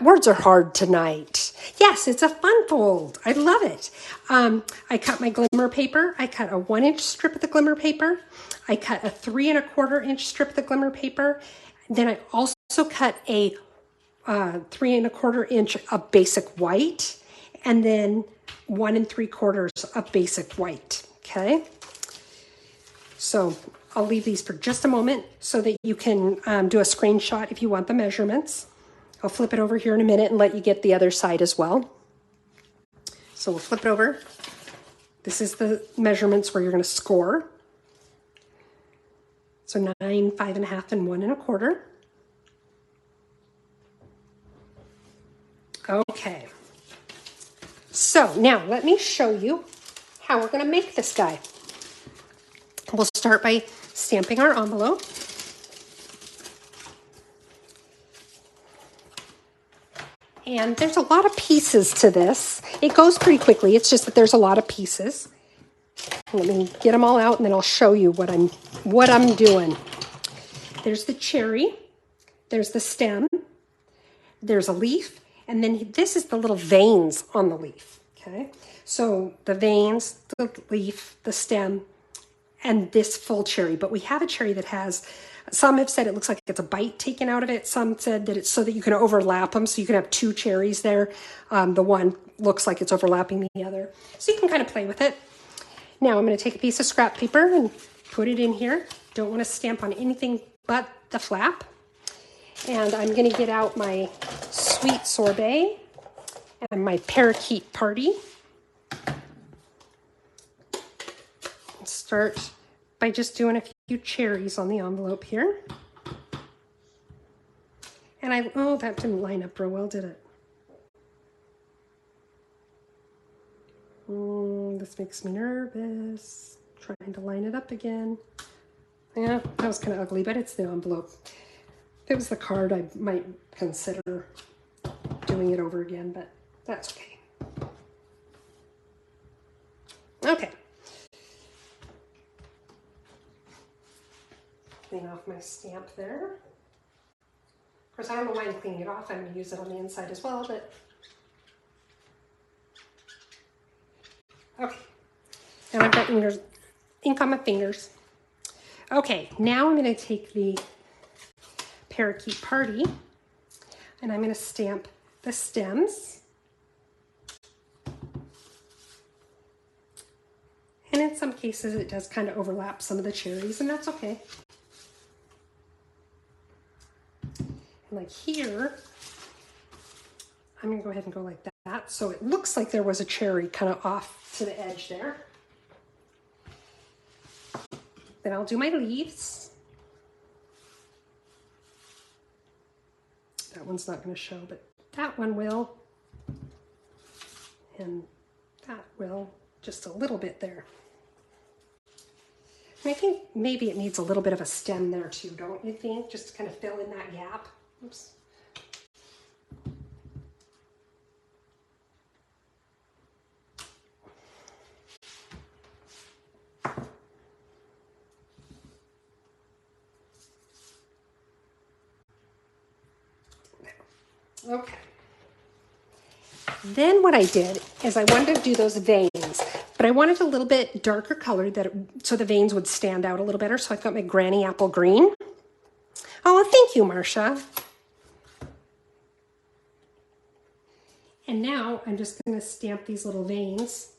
words are hard tonight. Yes, it's a fun fold. I love it. I cut my glimmer paper. I cut a 1-inch strip of the glimmer paper. I cut a 3 1/4-inch strip of the glimmer paper. Then I also cut a 3 1/4-inch of basic white, and then 1 3/4 of basic white. Okay. So I'll leave these for just a moment so that you can do a screenshot if you want the measurements. I'll flip it over here in a minute and let you get the other side as well. So we'll flip it over. This is the measurements where you're going to score. So 9, 5 1/2, and 1 1/4. Okay. So now let me show you how we're going to make this guy. We'll start by stamping our envelope. And there's a lot of pieces to this. It goes pretty quickly. It's just that there's a lot of pieces. Let me get them all out and then I'll show you what I'm doing. There's the cherry. There's the stem. There's a leaf. And then this is the little veins on the leaf. Okay. So the veins, the leaf, the stem, and this full cherry. But we have a cherry that has, some have said it looks like it's a bite taken out of it. Some said that it's so that you can overlap them. So you can have 2 cherries there. The one looks like it's overlapping the other. So you can kind of play with it. Now I'm going to take a piece of scrap paper and put it in here. Don't want to stamp on anything but the flap. And I'm going to get out my Sweet Sorbet and my Parakeet Party. Start by just doing a few cherries on the envelope here. And oh, that didn't line up real well, did it? This makes me nervous. Trying to line it up again. Yeah, that was kind of ugly, but it's the envelope. If it was the card, I might consider doing it over again, but that's okay. Okay. Clean off my stamp there. Of course, I don't know why I'm cleaning it off. I'm going to use it on the inside as well, but okay. Now I've got ink on my fingers. Okay, now I'm going to take the Parakeet Party and I'm going to stamp the stems. And in some cases, it does kind of overlap some of the cherries, and that's okay. Like here, I'm going to go ahead and go like that. So it looks like there was a cherry kind of off to the edge there. Then I'll do my leaves. That one's not going to show, but that one will. And that will, just a little bit there. And I think maybe it needs a little bit of a stem there too, don't you think? Just to kind of fill in that gap. Oops. Okay. Then what I did is I wanted to do those veins, but I wanted a little bit darker color so the veins would stand out a little better. So I've got my Granny Apple Green. Oh, thank you, Marcia. And now I'm just going to stamp these little veins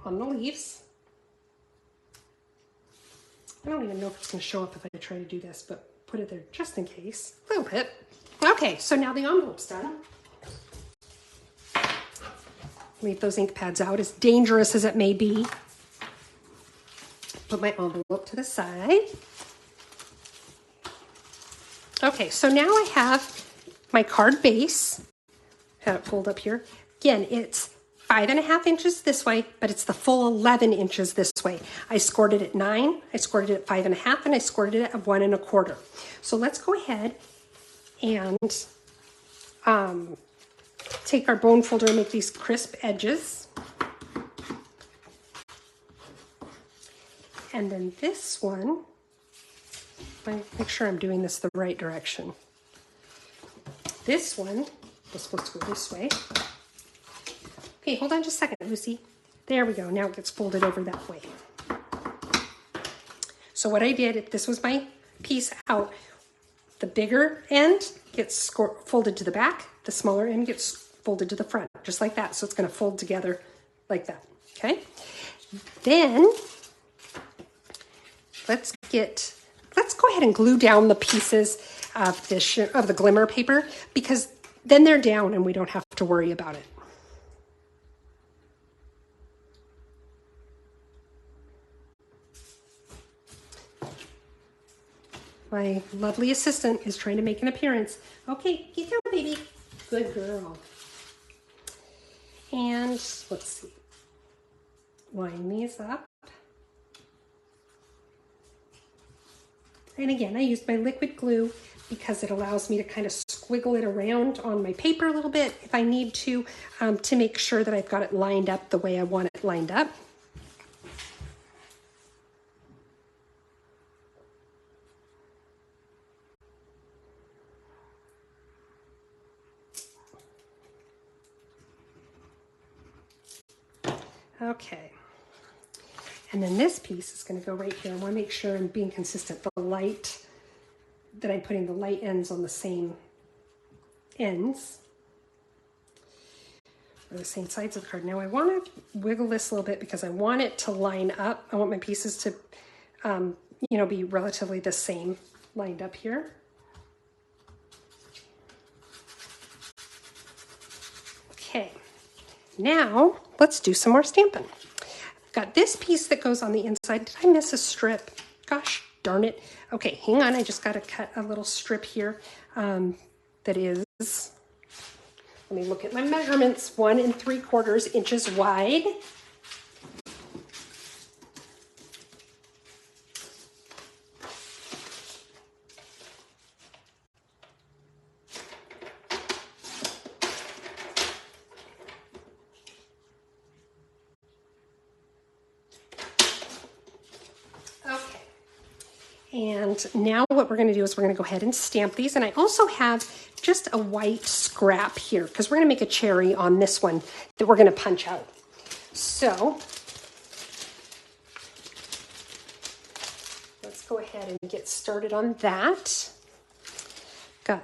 on the leaves. I don't even know if it's going to show up if I try to do this, but put it there just in case. A little bit. Okay, so now the envelope's done. Leave those ink pads out, as dangerous as it may be. Put my envelope to the side. Okay, so now I have my card base. Have it fold up here. Again, it's 5 1/2 inches this way, but it's the full 11 inches this way. I scored it at 9, I scored it at 5 1/2, and I scored it at 1 1/4. So let's go ahead and take our bone folder and make these crisp edges. And then this one, make sure I'm doing this the right direction. This one was supposed to go this way. Okay, hold on just a second, Lucy. There we go. Now it gets folded over that way. So what I did, if this was my piece out, the bigger end gets folded to the back, the smaller end gets folded to the front, just like that. So it's going to fold together like that, okay? Then let's go ahead and glue down the pieces of the glimmer paper, because then they're down and we don't have to worry about it. My lovely assistant is trying to make an appearance. Okay, get down, baby. Good girl. And let's see. Line these up. And again, I used my liquid glue because it allows me to kind of squiggle it around on my paper a little bit if I need to make sure that I've got it lined up the way I want it lined up. Okay, and then this piece is going to go right here. I want to make sure I'm being consistent. The light, that I'm putting the light ends on the same ends, or the same sides of the card. Now I want to wiggle this a little bit because I want it to line up. I want my pieces to, be relatively the same lined up here. Okay. Now, let's do some more stamping. I've got this piece that goes on the inside. Did I miss a strip? Gosh darn it. Okay, hang on. I just got to cut a little strip here that is, let me look at my measurements, 1 3/4 inches wide. And now what we're going to do is we're going to go ahead and stamp these. And I also have just a white scrap here because we're going to make a cherry on this one that we're going to punch out. So let's go ahead and get started on that. Got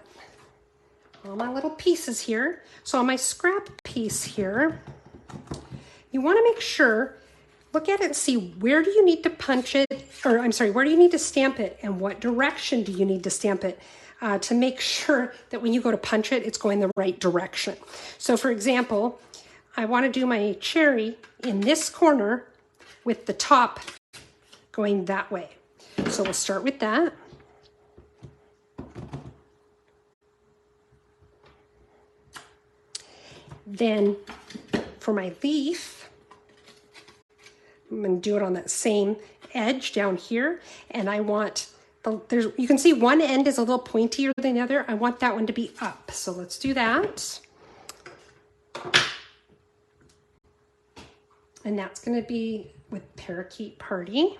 all my little pieces here. So on my scrap piece here, you want to make sure, look at it and see, where do you need to punch it, or I'm sorry, where do you need to stamp it, and what direction do you need to stamp it to make sure that when you go to punch it, it's going the right direction. So for example, I want to do my cherry in this corner with the top going that way. So we'll start with that. Then for my leaf, I'm going to do it on that same edge down here, and I want you can see one end is a little pointier than the other. I want that one to be up, so let's do that. And that's going to be with Parakeet Party.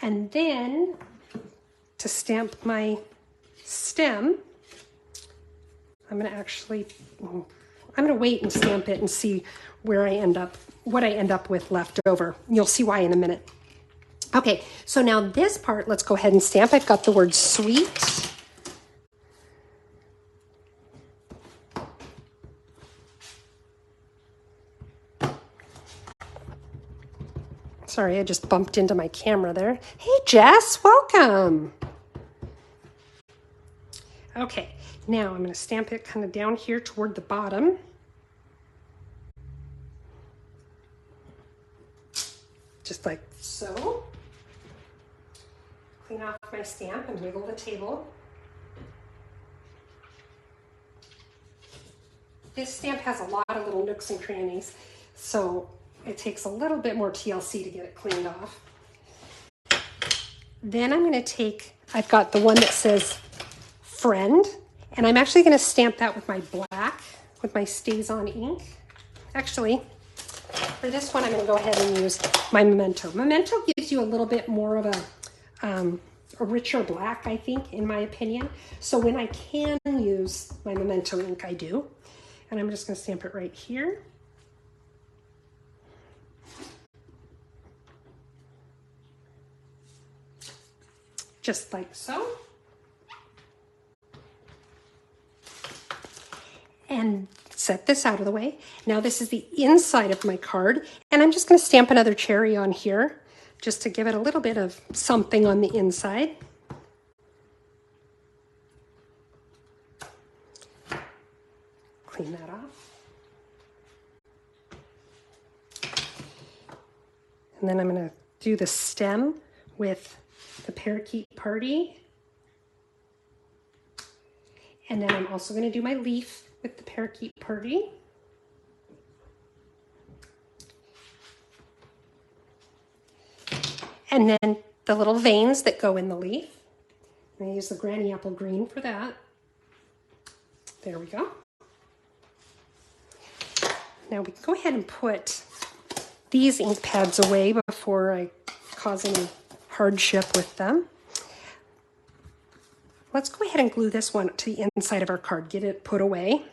And then to stamp my stem, I'm going to wait and stamp it and see where I end up, what I end up with left over. You'll see why in a minute. Okay, so now this part, let's go ahead and stamp. I've got the word sweet. Sorry, I just bumped into my camera there. Hey, Jess, welcome. Okay, now I'm going to stamp it kind of down here toward the bottom. Just like so. Clean off my stamp and wiggle the table. This stamp has a lot of little nooks and crannies, so it takes a little bit more TLC to get it cleaned off. Then I'm going to take, I've got the one that says friend, and I'm actually going to stamp that with my black, with my StazOn ink. Actually, for this one, I'm going to go ahead and use my Memento. Memento gives you a little bit more of a a richer black, I think, in my opinion. So when I can use my Memento ink, I do. And I'm just going to stamp it right here. Just like so. And set this out of the way. Now this is the inside of my card, and I'm just going to stamp another cherry on here just to give it a little bit of something on the inside. Clean that off. And then I'm going to do the stem with the Parakeet Party. And then I'm also going to do my leaf with the Parakeet Party. And then the little veins that go in the leaf. I'm going to use the Granny Apple Green for that. There we go. Now we can go ahead and put these ink pads away before I cause any hardship with them. Let's go ahead and glue this one to the inside of our card. Get it put away.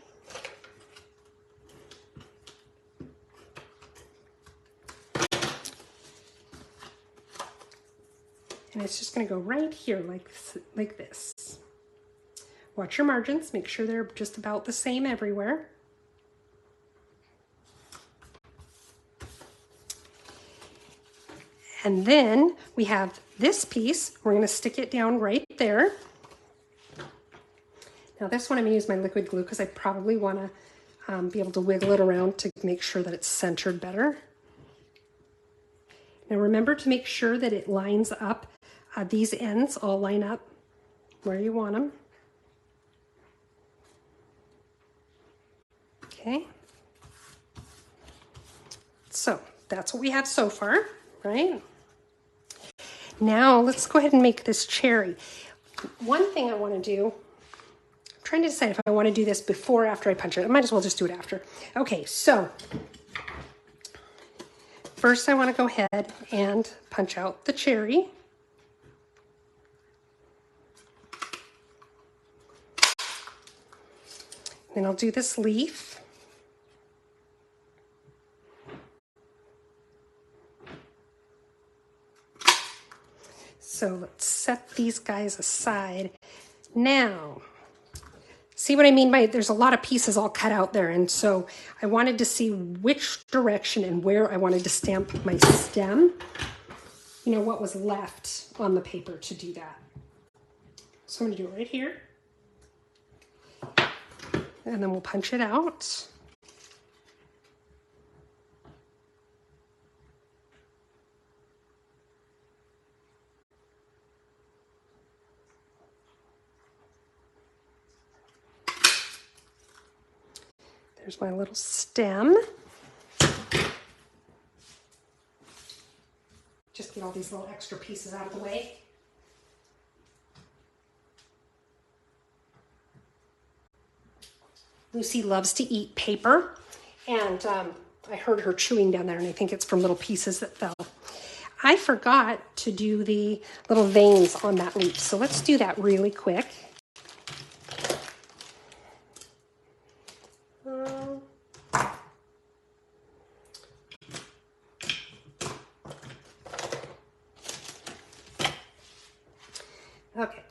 And it's just going to go right here like this. Watch your margins. Make sure they're just about the same everywhere. And then we have this piece. We're going to stick it down right there. Now this one I'm going to use my liquid glue because I probably want to be able to wiggle it around to make sure that it's centered better. Now remember to make sure that it lines up. These ends all line up where you want them. Okay. So that's what we have so far, right? Now let's go ahead and make this cherry. One thing I want to do, I'm trying to decide if I want to do this before or after I punch it. I might as well just do it after. Okay, so first I want to go ahead and punch out the cherry. Then I'll do this leaf. So let's set these guys aside. Now, see what I mean by there's a lot of pieces all cut out there, and so I wanted to see which direction and where I wanted to stamp my stem. You know, what was left on the paper to do that. So I'm going to do it right here. And then we'll punch it out. There's my little stem. Just get all these little extra pieces out of the way. Lucy loves to eat paper, and I heard her chewing down there, and I think it's from little pieces that fell. I forgot to do the little veins on that leaf, so let's do that really quick. Okay,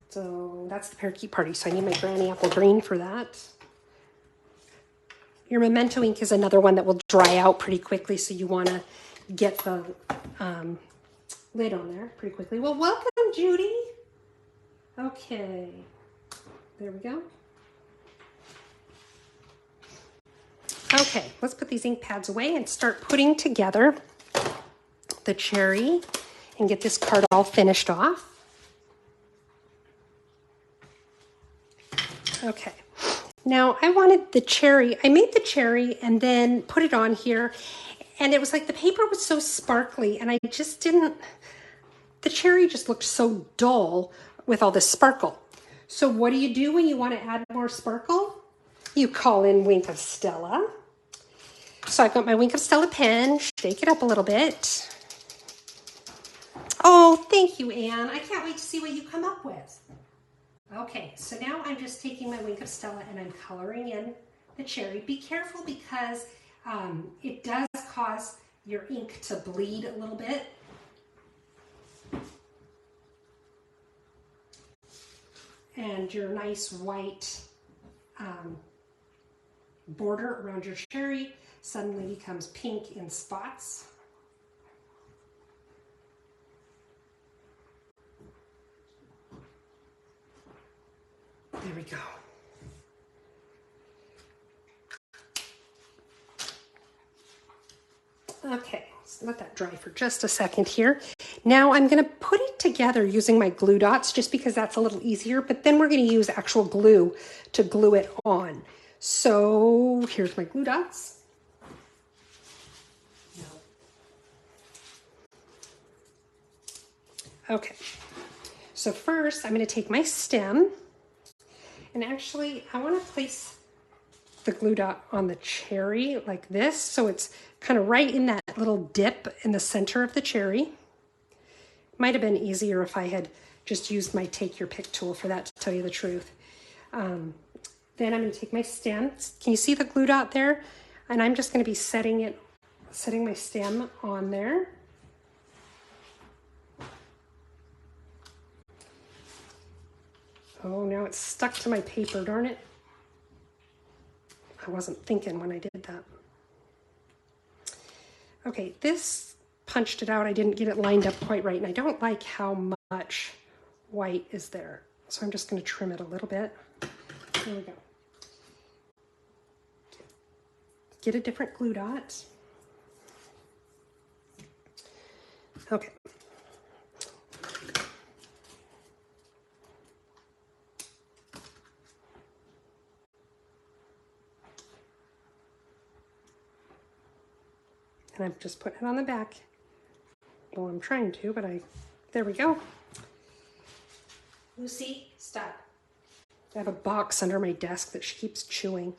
so that's the Parakeet Party, so I need my Granny Apple Green for that. Your Memento ink is another one that will dry out pretty quickly, so you want to get the lid on there pretty quickly. Well, welcome, Judy. Okay, there we go. Okay, let's put these ink pads away and start putting together the cherry and get this card all finished off. Okay. Now, I wanted the cherry. I made the cherry and then put it on here, and it was like the paper was so sparkly, and I just didn't, the cherry just looked so dull with all this sparkle. So what do you do when you want to add more sparkle? You call in Wink of Stella. So I've got my Wink of Stella pen, shake it up a little bit. Oh, thank you, Anne. I can't wait to see what you come up with. Okay, so now I'm just taking my Wink of Stella and I'm coloring in the cherry. Be careful because it does cause your ink to bleed a little bit. And your nice white border around your cherry suddenly becomes pink in spots. There we go. Okay, so let that dry for just a second here. Now I'm going to put it together using my glue dots just because that's a little easier, but then we're going to use actual glue to glue it on. So here's my glue dots. Okay, so first I'm going to take my stem, and actually I want to place the glue dot on the cherry like this, so it's kind of right in that little dip in the center of the cherry. Might have been easier if I had just used my take your pick tool for that, to tell you the truth. Then I'm going to take my stem. Can you see the glue dot there? And I'm just going to be setting my stem on there. Oh, now it's stuck to my paper, darn it. I wasn't thinking when I did that. Okay, this punched it out. I didn't get it lined up quite right, and I don't like how much white is there. So I'm just going to trim it a little bit. There we go. Get a different glue dot. Okay. And I'm just putting it on the back. Well, I'm trying to, but there we go. Lucy, stop. I have a box under my desk that she keeps chewing.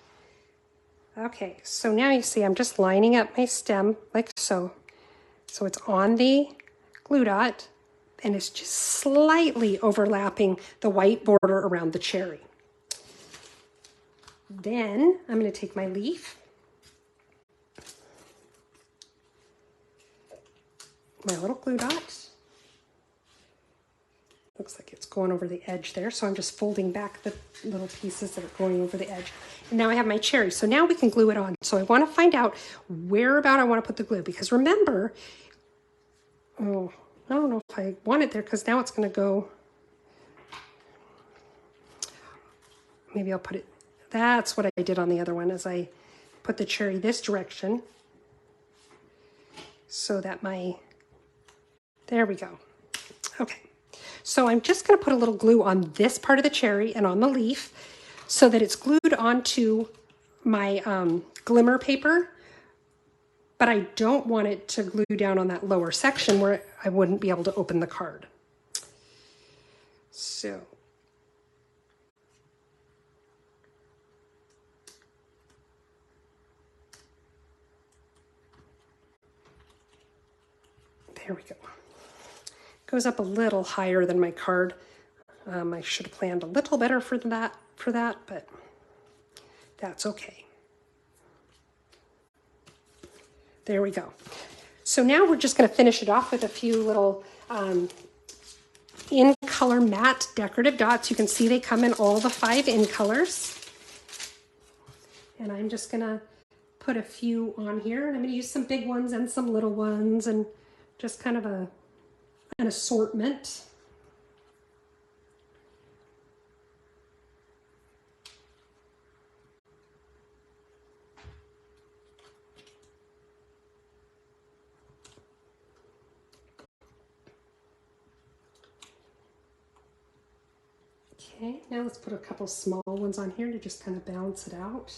Okay, so now you see I'm just lining up my stem like so. So it's on the glue dot, and it's just slightly overlapping the white border around the cherry. Then I'm going to take my leaf, my little glue dot. Looks like it's going over the edge there, so I'm just folding back the little pieces that are going over the edge. And now I have my cherry, so now we can glue it on. So I want to find out where about I want to put the glue, because remember, oh, I don't know if I want it there, because now it's going to go, maybe I'll put it, that's what I did on the other one, is I put the cherry this direction, so that there we go. Okay. So I'm just going to put a little glue on this part of the cherry and on the leaf so that it's glued onto my glimmer paper, but I don't want it to glue down on that lower section where I wouldn't be able to open the card. So there we go. Goes up a little higher than my card. I should have planned a little better for that, but that's okay. There we go. So now we're just going to finish it off with a few little in color matte decorative dots. You can see they come in all the 5 in colors. And I'm just going to put a few on here. And I'm going to use some big ones and some little ones and just kind of an assortment. Okay, now let's put a couple small ones on here to just kind of balance it out.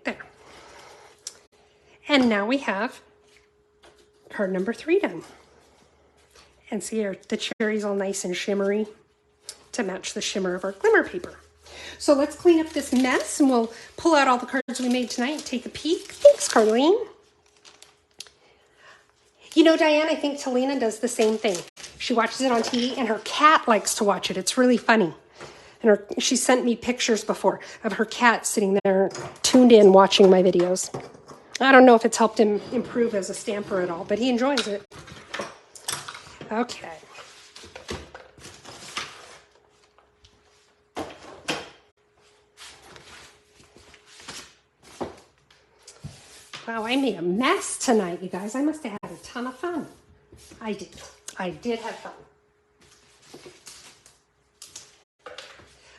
There. And now we have card number 3 done. And see here, the cherry's all nice and shimmery to match the shimmer of our glimmer paper. So let's clean up this mess and we'll pull out all the cards we made tonight and take a peek. Thanks, Carlene. You know, Diane, I think Talina does the same thing. She watches it on TV and her cat likes to watch it. It's really funny. And she sent me pictures before of her cat sitting there tuned in watching my videos. I don't know if it's helped him improve as a stamper at all, but he enjoys it. Okay. Wow, I made a mess tonight, you guys. I must have had a ton of fun. I did. I did have fun.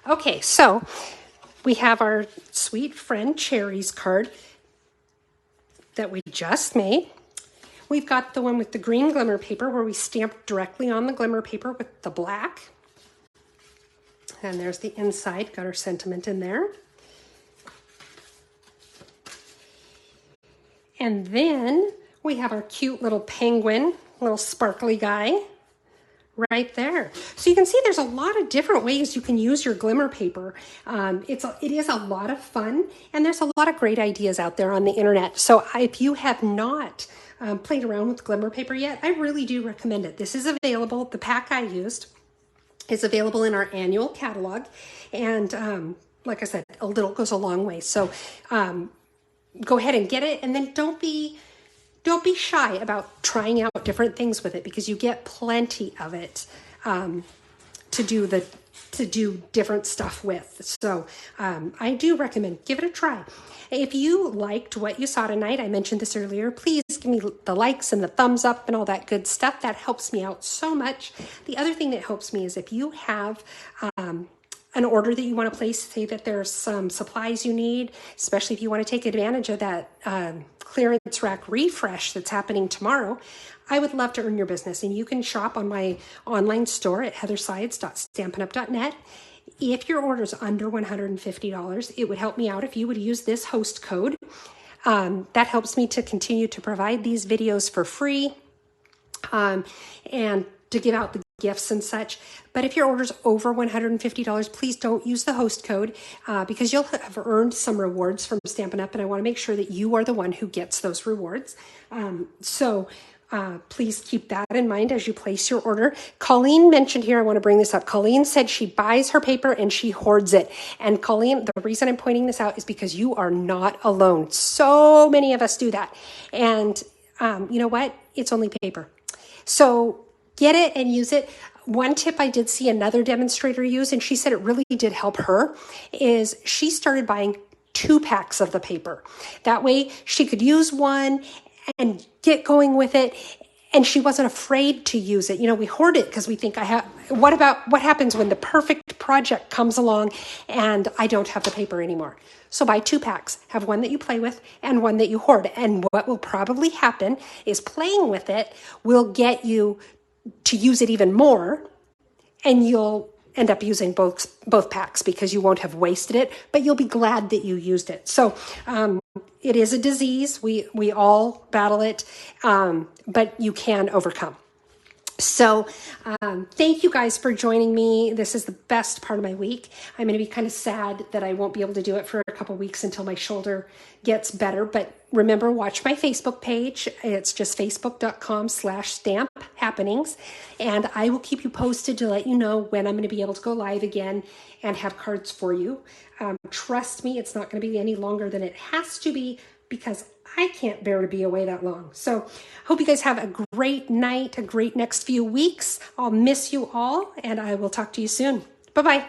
Okay, so we have our sweet friend Cherry's card that we just made. We've got the one with the green glimmer paper where we stamped directly on the glimmer paper with the black. And there's the inside, got our sentiment in there. And then we have our cute little penguin, little sparkly guy right there. So you can see there's a lot of different ways you can use your glimmer paper. It is a lot of fun, and there's a lot of great ideas out there on the internet. So if you have not played around with glimmer paper yet, I really do recommend it. This is available. The pack I used is available in our annual catalog, and like I said, a little goes a long way. So go ahead and get it, and then don't be shy about trying out different things with it, because you get plenty of it to do different stuff with. So I do recommend, give it a try. If you liked what you saw tonight, I mentioned this earlier, please give me the likes and the thumbs up and all that good stuff. That helps me out so much. The other thing that helps me is if you have an order that you want to place, say that there's some supplies you need, especially if you want to take advantage of that clearance rack refresh that's happening tomorrow, I would love to earn your business. And you can shop on my online store at heathersides.stampinup.net. If your order is under $150, it would help me out if you would use this host code. That helps me to continue to provide these videos for free and to give out the gifts and such. But if your order's over $150, please don't use the host code because you'll have earned some rewards from Stampin' Up! And I want to make sure that you are the one who gets those rewards. So please keep that in mind as you place your order. Colleen mentioned here, I want to bring this up. Colleen said she buys her paper and she hoards it. And Colleen, the reason I'm pointing this out is because you are not alone. So many of us do that. And you know what? It's only paper. So get it and use it. One tip I did see another demonstrator use, and she said it really did help her, is she started buying 2 packs of the paper. That way she could use one and get going with it, and she wasn't afraid to use it. You know, we hoard it because we think what happens when the perfect project comes along and I don't have the paper anymore? So buy 2 packs. Have one that you play with and one that you hoard. And what will probably happen is playing with it will get you to use it even more, and you'll end up using both packs because you won't have wasted it, but you'll be glad that you used it. So it is a disease. We all battle it, but you can overcome. So thank you guys for joining me. This is the best part of my week. I'm going to be kind of sad that I won't be able to do it for a couple weeks until my shoulder gets better. But remember, watch my Facebook page. It's just facebook.com/stamphappenings. And I will keep you posted to let you know when I'm going to be able to go live again and have cards for you. Trust me, it's not going to be any longer than it has to be because I can't bear to be away that long. So hope you guys have a great night, a great next few weeks. I'll miss you all, and I will talk to you soon. Bye-bye.